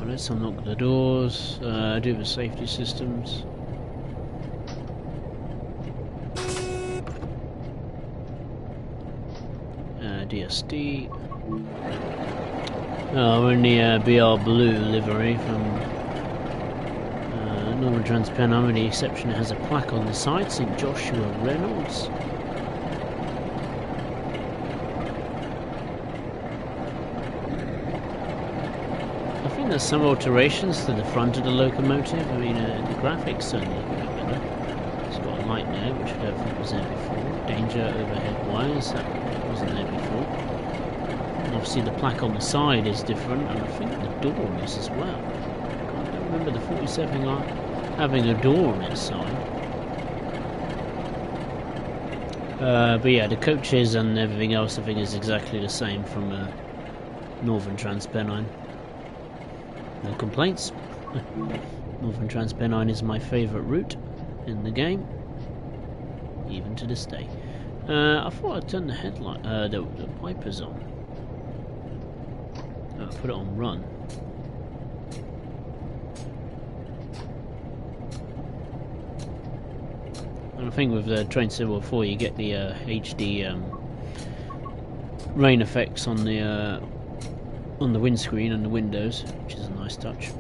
Let's unlock the doors, do the safety systems. DSD. We're in the BR Blue livery from Northern Transpennine, with the exception it has a plaque on the side, St. Joshua Reynolds. There's some alterations to the front of the locomotive. I mean, the graphics certainly look a bit better. It's got a light now, which I don't think was there before. Danger overhead wires, that wasn't there before. And obviously the plaque on the side is different, and I think the door is as well. I don't remember the 47 having a door on its side. But yeah, the coaches and everything else I think is exactly the same from Northern Transpennine. No complaints. Northern Transpennine is my favourite route in the game, even to this day. I thought I'd turn the headlight, the wipers on. Put it on run. And I think with the Train Sim 4 you get the HD rain effects on the windscreen and the windows, which is a nice touch.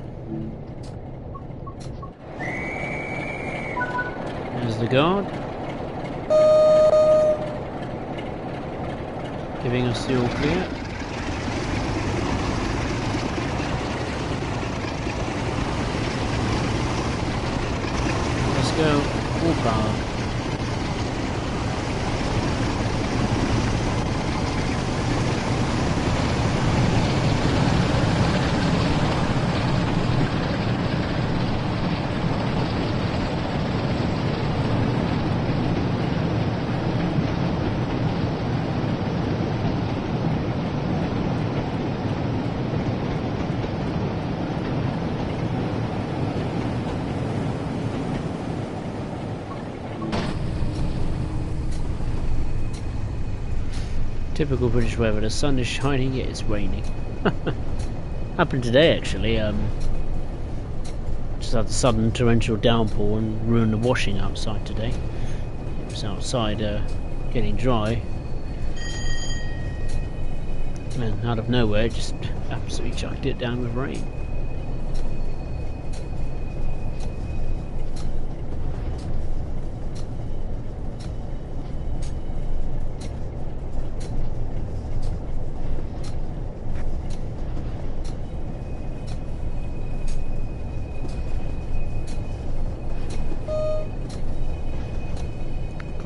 There's the guard, giving us the all clear. Let's go, full power. Typical British weather, the sun is shining yet it's raining. Happened today actually, just had a sudden torrential downpour and ruined the washing outside today. It was outside getting dry, and out of nowhere it just absolutely chucked it down with rain.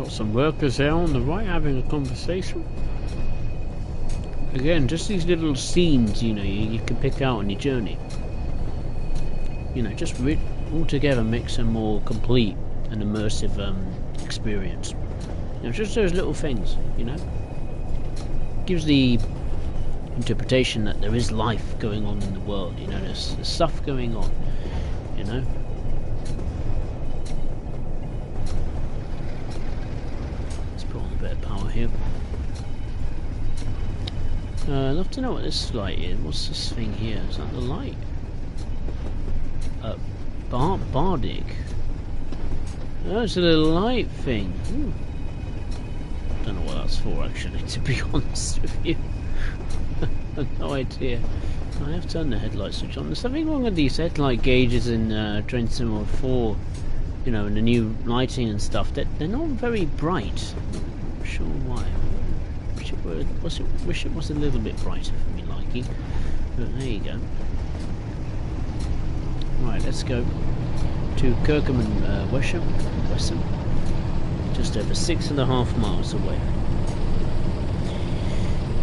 Some workers there on the right having a conversation. Again, just these little scenes, you know, you can pick out on your journey. You know, just altogether makes a more complete and immersive experience. You know, just those little things, you know. Gives the interpretation that there is life going on in the world, you know, there's stuff going on, you know. Power here. I'd love to know what this light is. What's this thing here? Is that the light? Bardic. Oh, it's a little light thing. Ooh. Don't know what that's for actually, to be honest with you. I've no idea. I have turned the headlight switch on. There's something wrong with these headlight gauges in Train Sim 4. You know, and the new lighting and stuff. They're not very bright. Sure why. wish it was a little bit brighter for me liking. But there you go. Right, let's go to Kirkham and Wesham. Just over 6.5 miles away.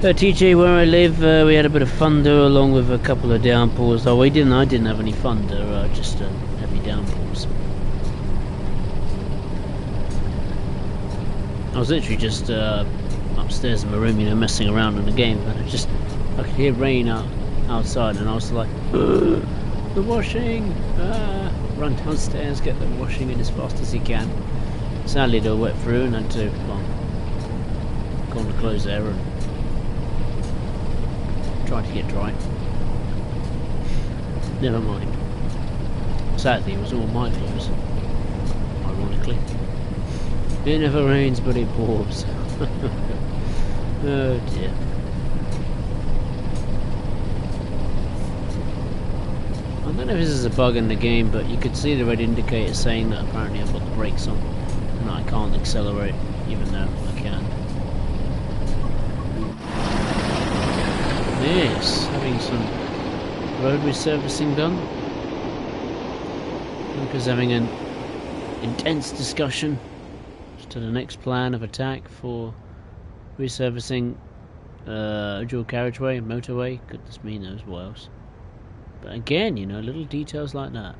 TJ, where I live, we had a bit of thunder along with a couple of downpours. Oh, I didn't have any thunder, just heavy downpours. I was literally just upstairs in my room, messing around in the game, and I could hear rain outside, and I was like, the washing! Run downstairs, get the washing in as fast as you can. Sadly, they were wet through, and had to go on the clothes there and try to get dry. Never mind. Sadly, it was all my clothes. Ironically, it never rains, but it pours. Oh dear. I don't know if this is a bug in the game, but you could see the red indicator saying that apparently I've got the brakes on and I can't accelerate, even though I can. Yes, having some road resurfacing done. Luca's having an intense discussion as to the next plan of attack for resurfacing dual carriageway and motorway. Goodness me knows what else. But again, little details like that.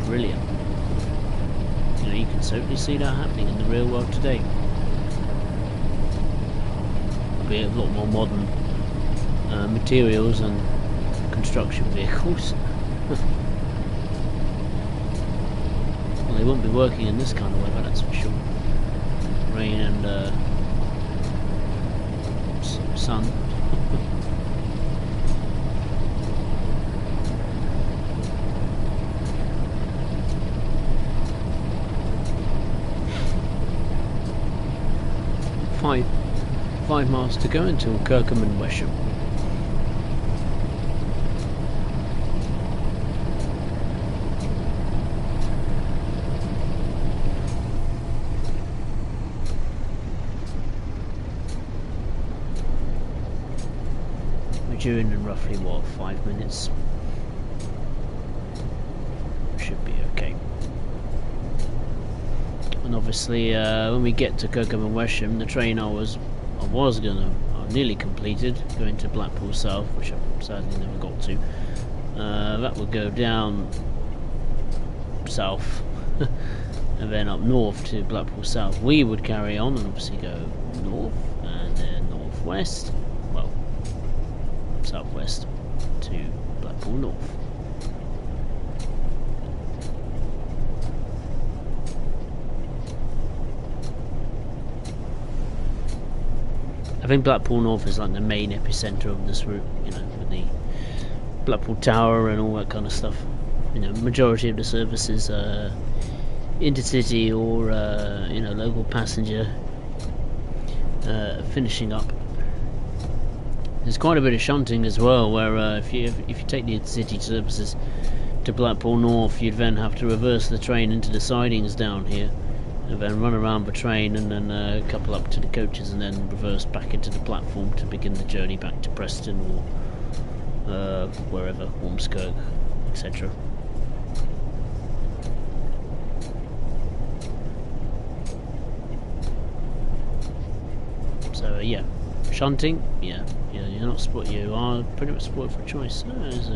Brilliant. You can certainly see that happening in the real world today. Be a lot more modern materials and construction vehicles. Well, they won't be working in this kind of weather, that's for sure. Rain and sun. Five miles to go until Kirkham and Wesham. We're due in roughly, 5 minutes? Should be okay. And obviously, when we get to Kirkham and Wesham, the train I nearly completed, going to Blackpool South, which I sadly never got to. That would go down south and then up north to Blackpool South. We would carry on and obviously go north and then northwest, well, southwest to Blackpool North. I think Blackpool North is like the main epicentre of this route, with the Blackpool Tower and all that kind of stuff. Majority of the services are intercity or local passenger finishing up. There's quite a bit of shunting as well, where if you take the intercity services to Blackpool North, you'd then have to reverse the train into the sidings down here, and then run around the train and then couple up to the coaches and then reverse back into the platform to begin the journey back to Preston or wherever, Ormskirk, etc. So yeah, shunting, yeah, you're not you are pretty much spoiled for choice. There's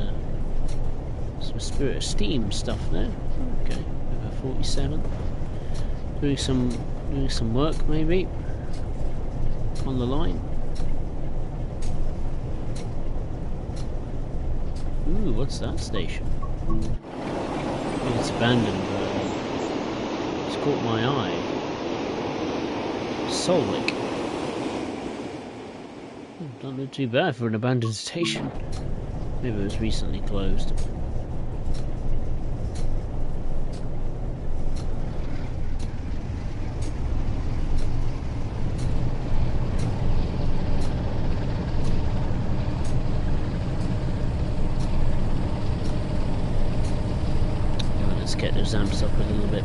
some Spirit of Steam stuff there. Okay, over 47. Doing some work maybe on the line. Ooh, what's that station? Oh, it's abandoned. It's caught my eye. Solwick. Don't look too bad for an abandoned station. Maybe it was recently closed. Get those amps up a little bit.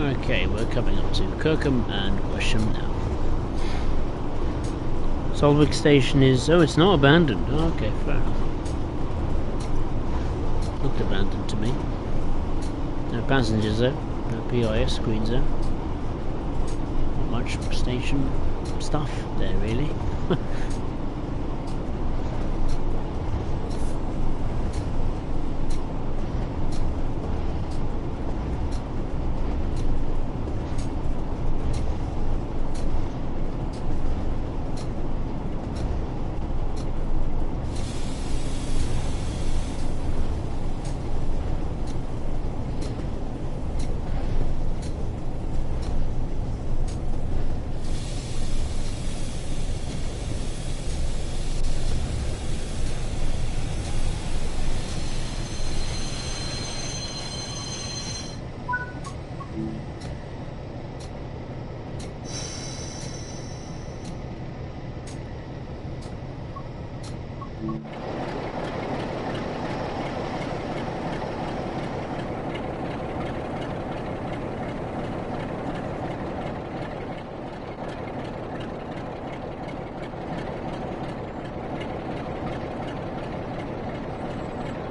Okay, we're coming up to Kirkham and Wesham now. Solwick Station is... oh, it's not abandoned. Oh, okay, fair enough. Looked abandoned to me. No passengers there. No PIS screens there. Not much station stuff there, really.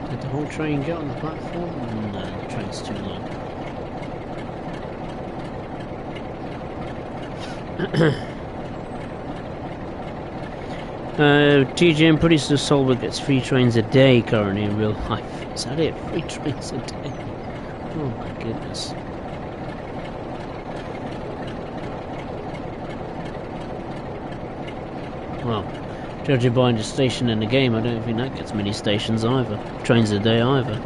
Did the whole train get on the platform? No, the train's too long. TGM producer Solberg gets 3 trains a day currently in real life. Is that it? 3 trains a day? Oh my goodness. Well, judging by the station in the game, I don't think that gets many stations either. Trains a day either.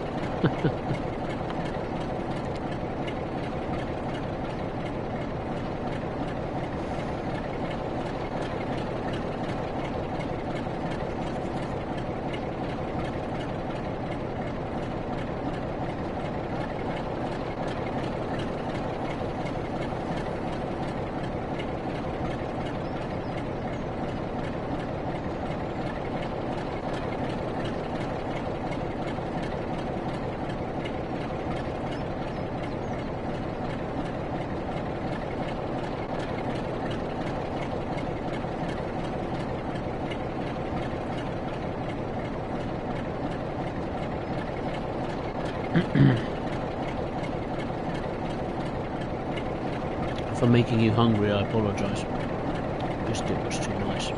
If I'm making you hungry, I apologise. Biscuit was too nice.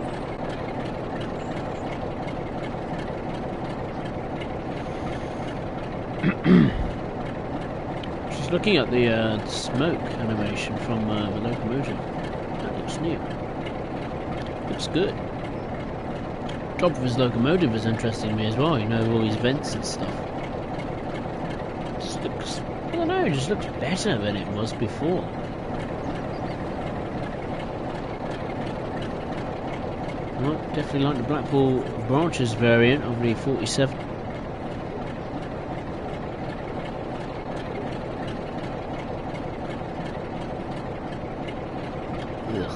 She's looking at the smoke animation from the locomotive. That looks new. Looks good. Top of his locomotive is interesting to me as well. You know, all these vents and stuff. Just looks, I don't know, it just looks better than it was before. Well, definitely like the Blackpool Branches variant of the 47. Ugh.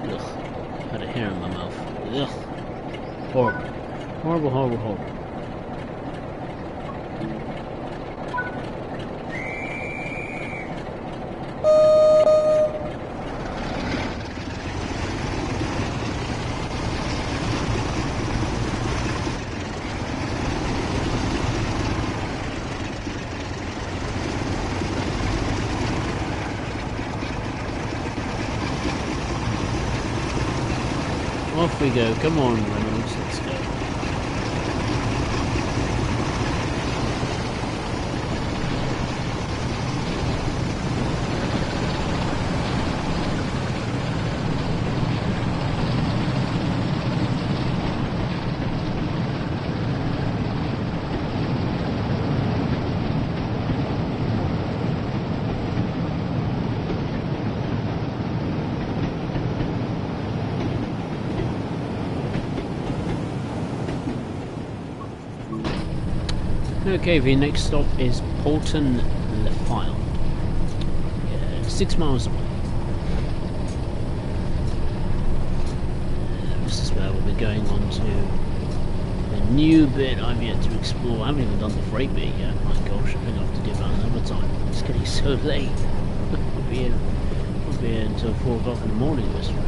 Ugh. Had a hair in my mouth. Ugh. Horrible. Horrible, horrible, horrible. Off we go. Come on, Reynolds. Let's go. Okay, the next stop is Poulton Le File. 6 miles away. This is where we'll be going on to the new bit I've yet to explore. I haven't even done the freight bit yet. My gosh, I think I'll have to do that another time. It's getting so late. We'll be here until 4 o'clock in the morning this rate.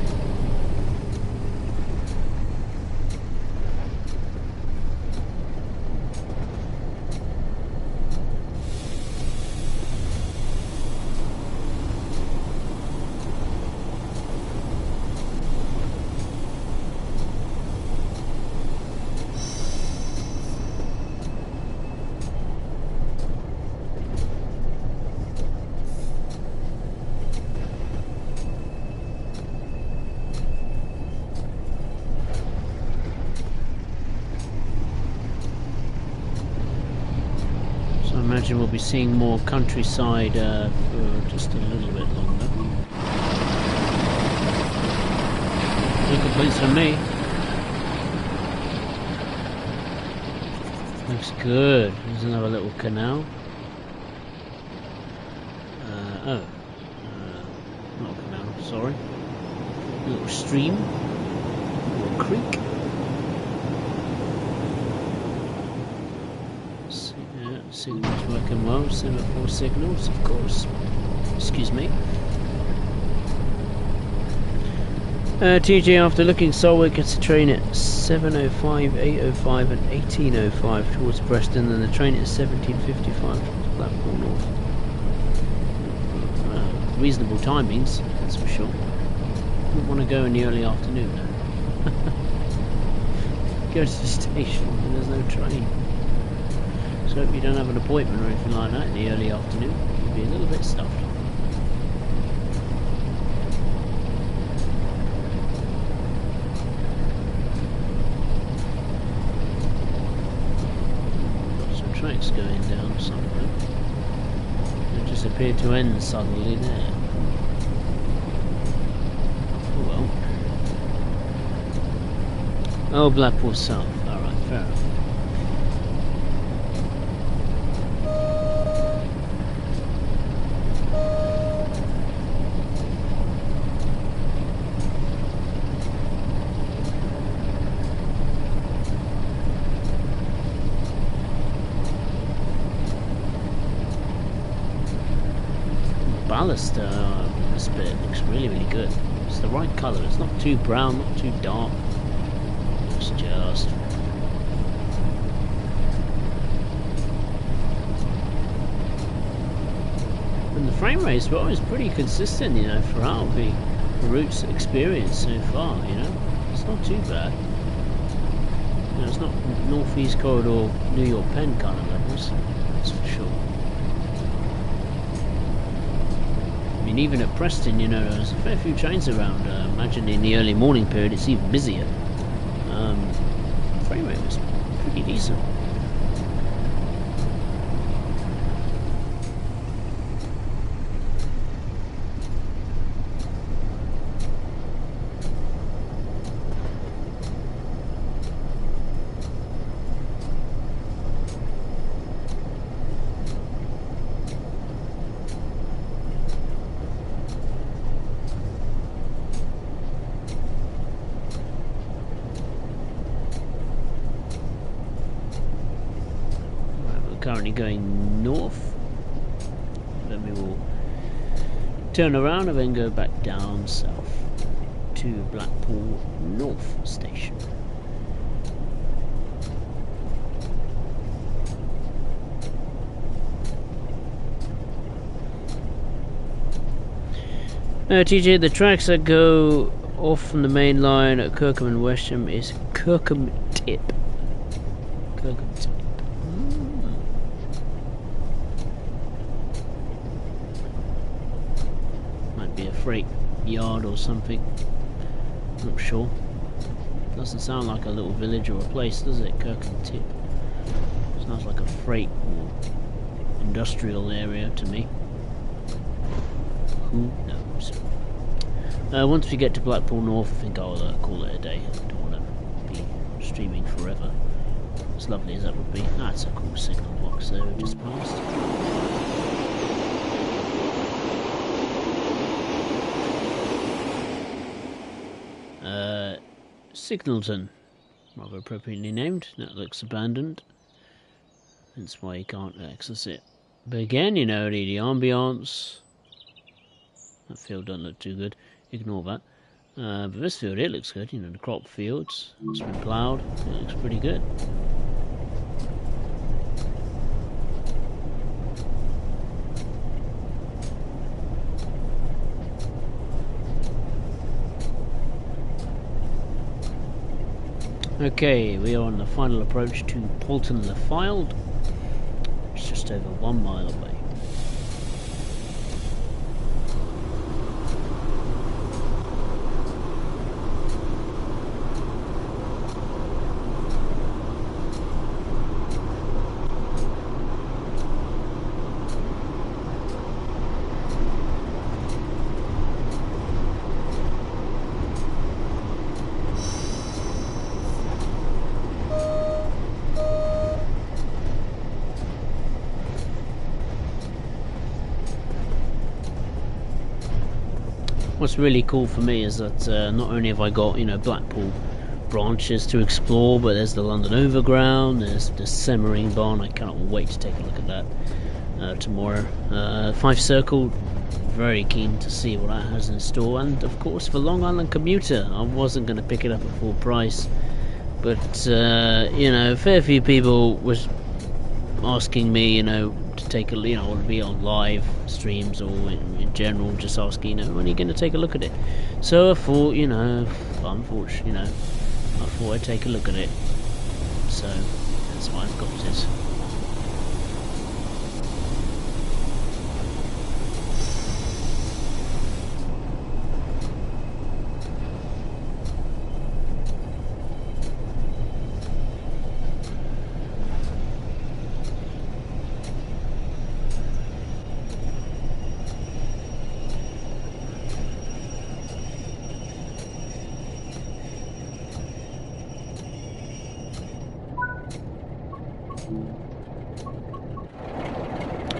I imagine we'll be seeing more countryside for just a little bit longer. No complaints from me. Looks good. There's another little canal. Not a canal, sorry. A little stream. A little creek. Signals working well, semaphore signals, of course. Excuse me. TJ, after looking Solway gets a train at 7:05, 8:05 and 18:05 towards Preston, and the train at 17:55 towards Blackpool North. Reasonable timings, that's for sure. Wouldn't want to go in the early afternoon though. Go to the station and there's no train. So if you don't have an appointment or anything like that in the early afternoon, you'll be a little bit stuffed. Some tracks going down somewhere. They just appear to end suddenly there. Oh well. Oh, Blackpool South. Alright, fair enough. Ballast, this bit looks really good. It's the right colour, it's not too brown, not too dark. It's just... And the frame rate as well is pretty consistent, you know, throughout the route's experience so far, you know. It's not too bad. You know, it's not North East Corridor, New York Penn kind of levels, that's for sure. I mean, even at Preston, you know, there's a fair few trains around. Imagine in the early morning period, it's even busier. Frame rate was pretty decent. Currently going north, then we will turn around and then go back down south to Blackpool North Station. TJ, the tracks that go off from the main line at Kirkham and Wesham is Kirkham Tip. Kirkham Tip. Be a freight yard or something, not sure. Doesn't sound like a little village or a place, does it? Kirkham Tip sounds like a freight or industrial area to me. Who knows? Once we get to Blackpool North, I think I'll call it a day. I don't want to be streaming forever, as lovely as that would be. That's a cool signal box there we just passed. Signalton. Rather appropriately named. That looks abandoned. That's why you can't access it. But again, you know, the ambiance. That field doesn't look too good. Ignore that. But this field here looks good. You know, the crop fields. It's been ploughed. It looks pretty good. Okay, we are on the final approach to Poulton-le-Fylde. It's just over 1 mile away. What's really cool for me is that not only have I got, you know, Blackpool Branches to explore, but there's the London Overground, there's the Semmering Barn. I cannot wait to take a look at that tomorrow. Five Circle, very keen to see what that has in store, and of course for Long Island Commuter. I wasn't going to pick it up at full price, but you know, a fair few people was asking me, you know, to take a, you know, to be on live streams or in general, just asking, you know, when are you going to take a look at it? So I thought, you know, unfortunately, you know, I thought I'd take a look at it. So that's why I've got it.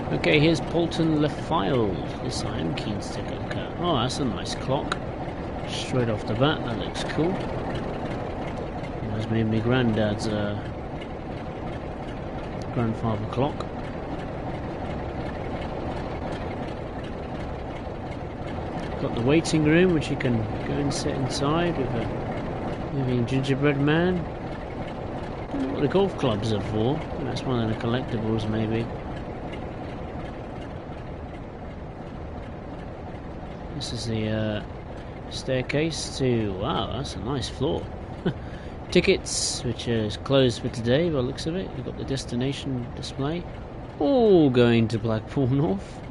Okay, here's Poulton-le-Fylde. This I am keen to take a look at. Oh, that's a nice clock. Straight off the bat, that looks cool. Reminds me of my granddad's grandfather clock. Got the waiting room, which you can go and sit inside with a moving gingerbread man. I don't know what the golf clubs are for. That's one of the collectibles, maybe. This is the staircase to... Wow, that's a nice floor. Tickets, which is closed for today by the looks of it. You've got the destination display. All going to Blackpool North.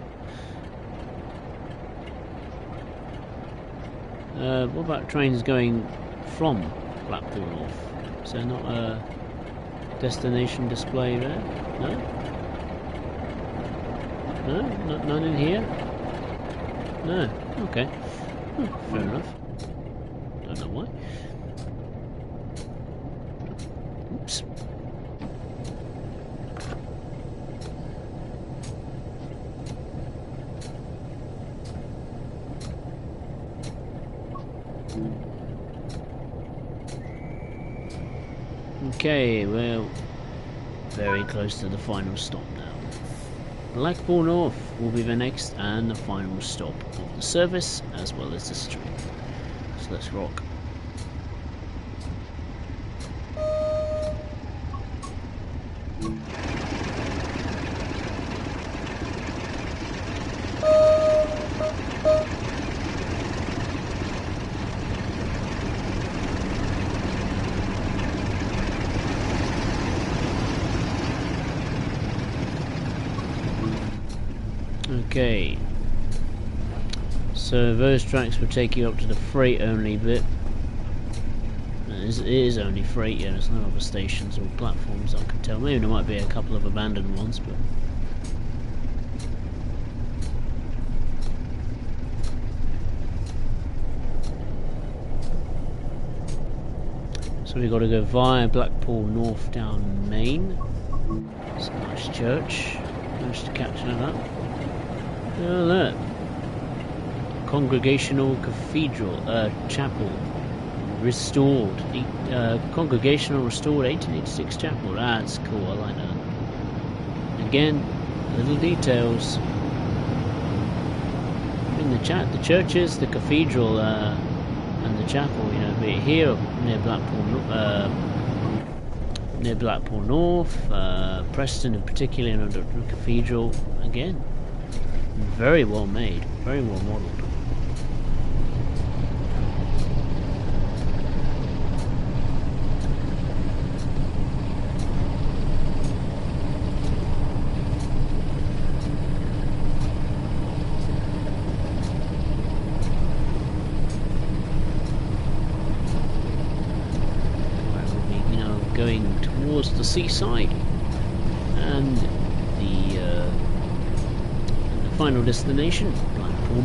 What about trains going from Blackpool North? Is there not a destination display there? No? No? None in here? No. Okay. Fair enough. Don't know why. Oops. Okay, we're very close to the final stop now. Blackpool North will be the next and the final stop of the service, as well as the stream. So let's rock. Okay, so those tracks will take you up to the freight only bit. It is only freight, yeah, there's no other stations or platforms I can tell. Maybe there might be a couple of abandoned ones, but... So we've got to go via Blackpool North down Main. It's a nice church. Managed to capture that. Oh, look. Congregational Cathedral, Chapel, restored. Congregational restored 1886 chapel. That's cool. I like that. Again, little details. In the churches, the cathedral, and the chapel. You know, be it here near Blackpool North, Preston in particular, and the cathedral. Again, very well made, very well modelled. Going towards the seaside and the final destination, Blackpool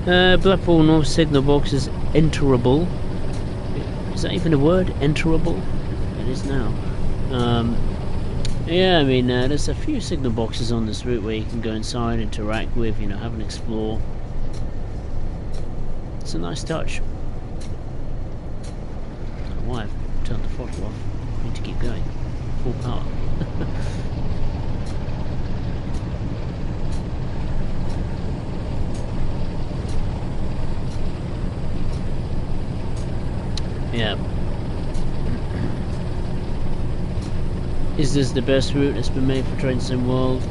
North. Blackpool North signal box is enterable. Is that even a word? Enterable? It is now. Yeah, I mean, there's a few signal boxes on this route where you can go inside, interact with, you know, have an explore. It's a nice touch. Why I've turned the throttle off. I need to keep going. Full power. Yeah. Is this the best route that's been made for Train Sim World?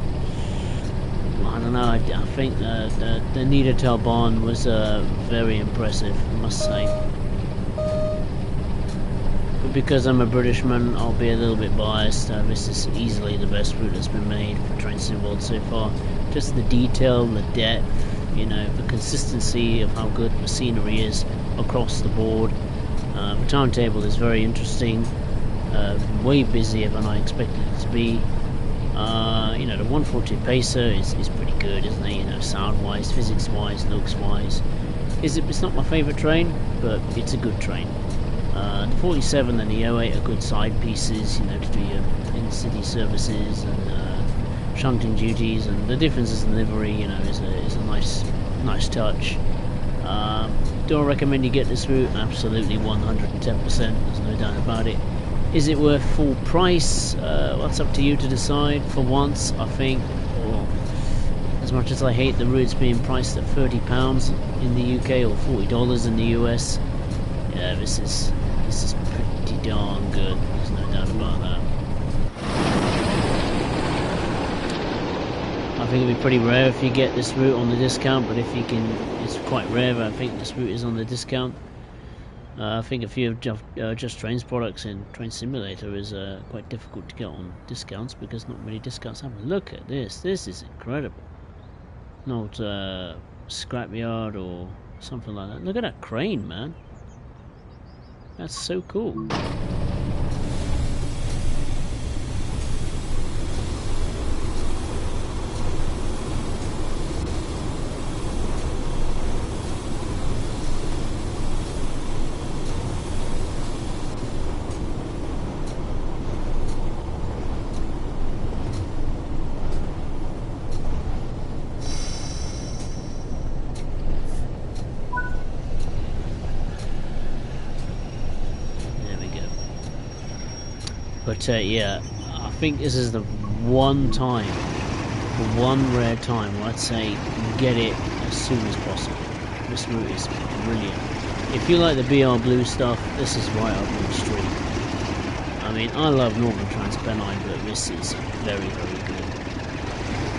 Well, I don't know. I think the Niedertalbahn was very impressive, I must say. Because I'm a Britishman, I'll be a little bit biased. This is easily the best route that's been made for Train Sim World so far. Just the detail, the depth, you know, the consistency of how good the scenery is across the board. The timetable is very interesting, way busier than I expected it to be. You know, the 142 Pacer is pretty good, isn't it? You know, sound-wise, physics-wise, looks-wise. It's not my favourite train, but it's a good train. The 47 and the 08 are good side pieces, you know, to do your in-city services and shunting duties, and the differences in livery, you know, is a nice touch. Do I recommend you get this route? Absolutely, 110%. There's no doubt about it. Is it worth full price? Well, it's up to you to decide. For once, I think, as much as I hate the routes being priced at £30 in the UK or $40 in the US, yeah, this is pretty darn good. There's no doubt about that. I think it'd be pretty rare if you get this route on the discount, but if you can, it's quite rare. I think this route is on the discount. I think a few of Just Trains products in Train Simulator is quite difficult to get on discounts because not many discounts happen. Look at this. This is incredible. Not scrapyard or something like that. Look at that crane, man. That's so cool. But yeah, I think this is the one time, the one rare time where I'd say get it as soon as possible. This route is brilliant. If you like the BR Blue stuff, this is right up your street. I mean, I love Northern Transpennine, but this is very, very good.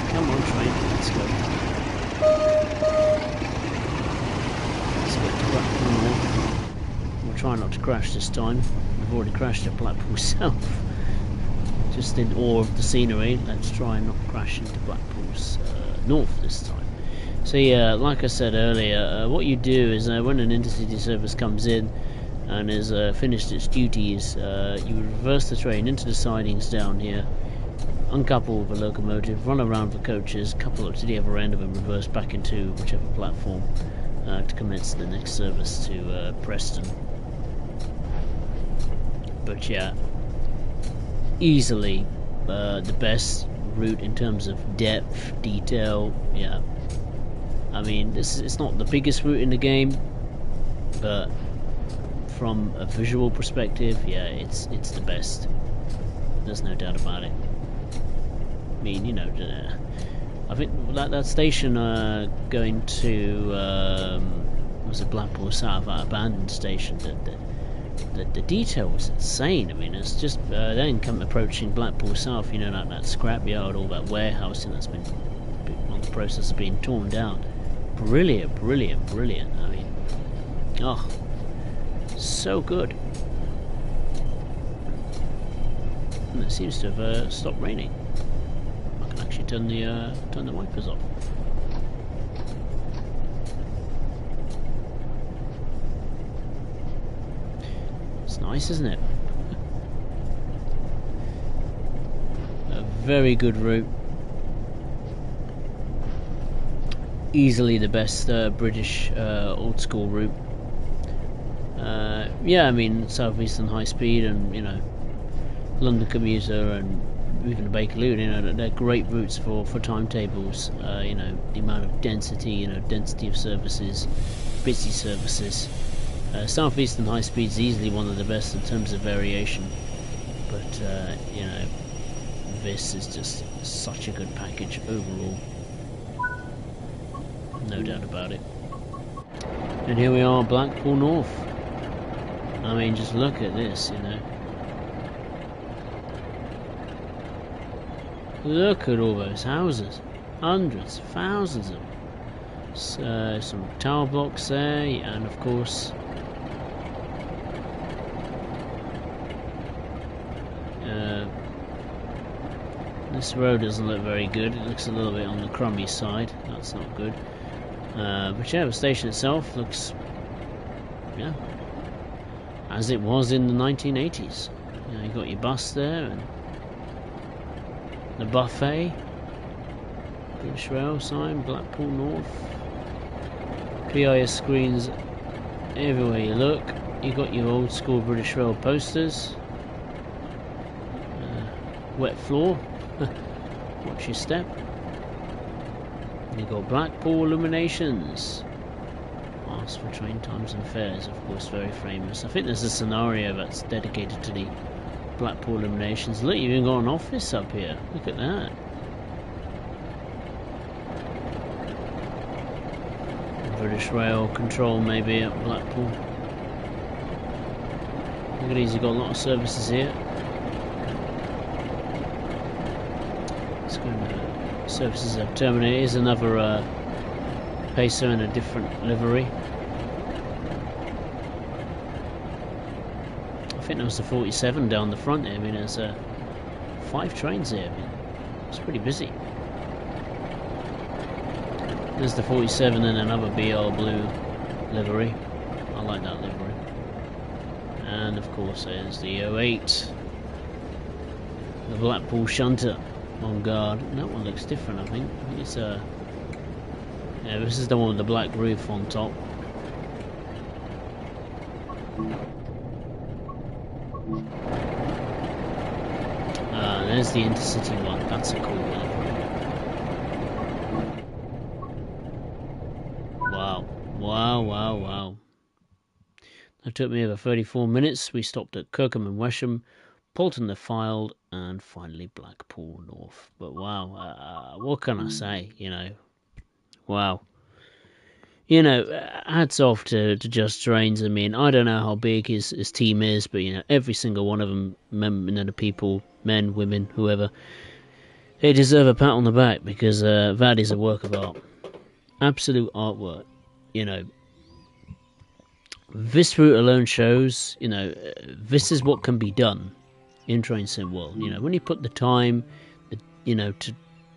Come on, train, let's go. Let's get to Blackpool North. We'll try not to crash this time. I've already crashed at Blackpool South. Just in awe of the scenery. Let's try and not crash into Blackpool's North this time. So yeah, like I said earlier, what you do is when an intercity service comes in and has finished its duties, you reverse the train into the sidings down here, uncouple with a locomotive, run around the coaches, couple it to the other end of and reverse back into whichever platform to commence the next service to Preston. But yeah, easily the best route in terms of depth, detail. Yeah, I mean, it's not the biggest route in the game, but from a visual perspective, yeah, it's the best. There's no doubt about it. I mean, you know, I think that station going to was it Blackpool South, that abandoned station, the detail was insane. I mean, it's just then come approaching Blackpool South, you know, that scrapyard, all that warehousing that's been on the process of being torn down. Brilliant, brilliant, brilliant. I mean, oh, so good. And it seems to have stopped raining. I can actually turn the wipers off. It's nice, isn't it? A very good route. Easily the best British old school route. Yeah, I mean, Southeastern High Speed and, you know, London Commuter and even the Bakerloo, you know, they're great routes for timetables. You know, the amount of density, you know, density of services, busy services. Southeastern High Speed is easily one of the best in terms of variation, but you know, this is just such a good package overall. No doubt about it. And here we are, Blackpool North. I mean, just look at this, you know. Look at all those houses. Hundreds, thousands of them. So, some tower blocks there, and of course, this road doesn't look very good. It looks a little bit on the crummy side. That's not good. But yeah, the station itself looks, yeah, as it was in the 1980s. You know, you got your bus there and the buffet, British Rail sign, Blackpool North, PIS screens everywhere you look. You got your old school British Rail posters, wet floor, watch your step. You got Blackpool illuminations. Ask for train times and fares, of course, very famous. I think there's a scenario that's dedicated to the Blackpool illuminations. Look, you've even got an office up here. Look at that. British Rail control maybe at Blackpool. Look at these, you've got a lot of services here. Let's go into services have terminated. Here's another pacer in a different livery. I think there was the 47 down the front here. I mean, there's 5 trains here. I mean, it's pretty busy. There's the 47 and another BR blue livery. I like that livery. And of course there's the 08. The Blackpool Shunter on guard. And that one looks different, I think. I think it's yeah, this is the one with the black roof on top. There's the Intercity one. That's a cool one. Wow. Wow, wow, wow. That took me over 34 minutes. We stopped at Kirkham and Wesham, Poulton the Fylde, and finally Blackpool North. But wow, what can I say? You know, wow. You know, hats off to Just Trains. I mean, I don't know how big his team is, but, you know, every single one of them, you know, the people, men, women, whoever, they deserve a pat on the back because that is a work of art. Absolute artwork. You know, this route alone shows, you know, this is what can be done in Train Sim World. You know, when you put the time, you know,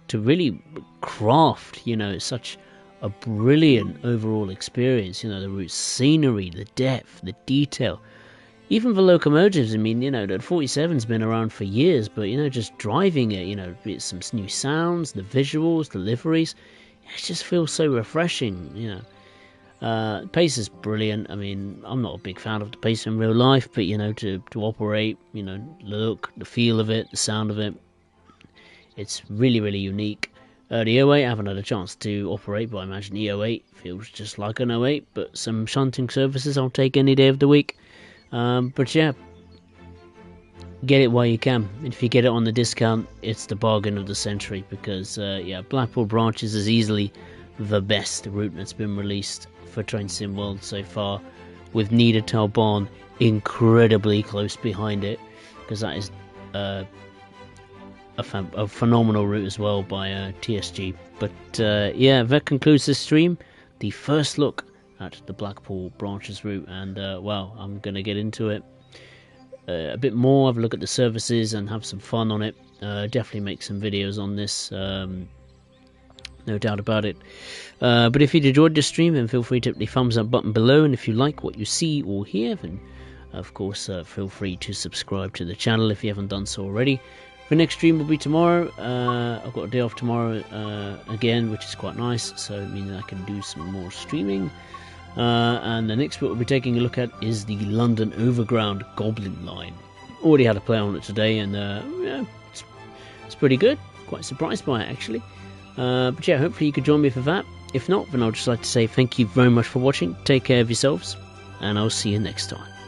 to really craft, you know, such a brilliant overall experience. You know, the route scenery, the depth, the detail, even the locomotives. I mean, you know, the 47's been around for years, but, you know, just driving it, you know, it's some new sounds, the visuals, the liveries, it just feels so refreshing. You know, pace is brilliant. I mean, I'm not a big fan of the pace in real life, but, you know, to operate, you know, look, the feel of it, the sound of it, it's really, really unique. The O8 I haven't had a chance to operate, but I imagine the O8 feels just like an O8, but some shunting services I'll take any day of the week. But yeah, get it while you can. If you get it on the discount, it's the bargain of the century, because yeah, Blackpool Branches is easily the best route that's been released for Train Sim World so far, with Niedertal Barn incredibly close behind it, because that is a phenomenal route as well by TSG. But yeah, that concludes this stream, the first look at the Blackpool Branches route, and well, I'm going to get into it a bit more, have a look at the services and have some fun on it. Definitely make some videos on this, no doubt about it. But if you enjoyed this stream, then feel free to hit the thumbs up button below, and if you like what you see or hear, then of course feel free to subscribe to the channel if you haven't done so already. The next stream will be tomorrow. I've got a day off tomorrow again, which is quite nice, so it means I can do some more streaming. And the next bit we'll be taking a look at is the London Overground Goblin Line. Already had a play on it today, and yeah, it's pretty good. Quite surprised by it, actually. But yeah, hopefully you could join me for that. If not, then I'd just like to say thank you very much for watching. Take care of yourselves, and I'll see you next time.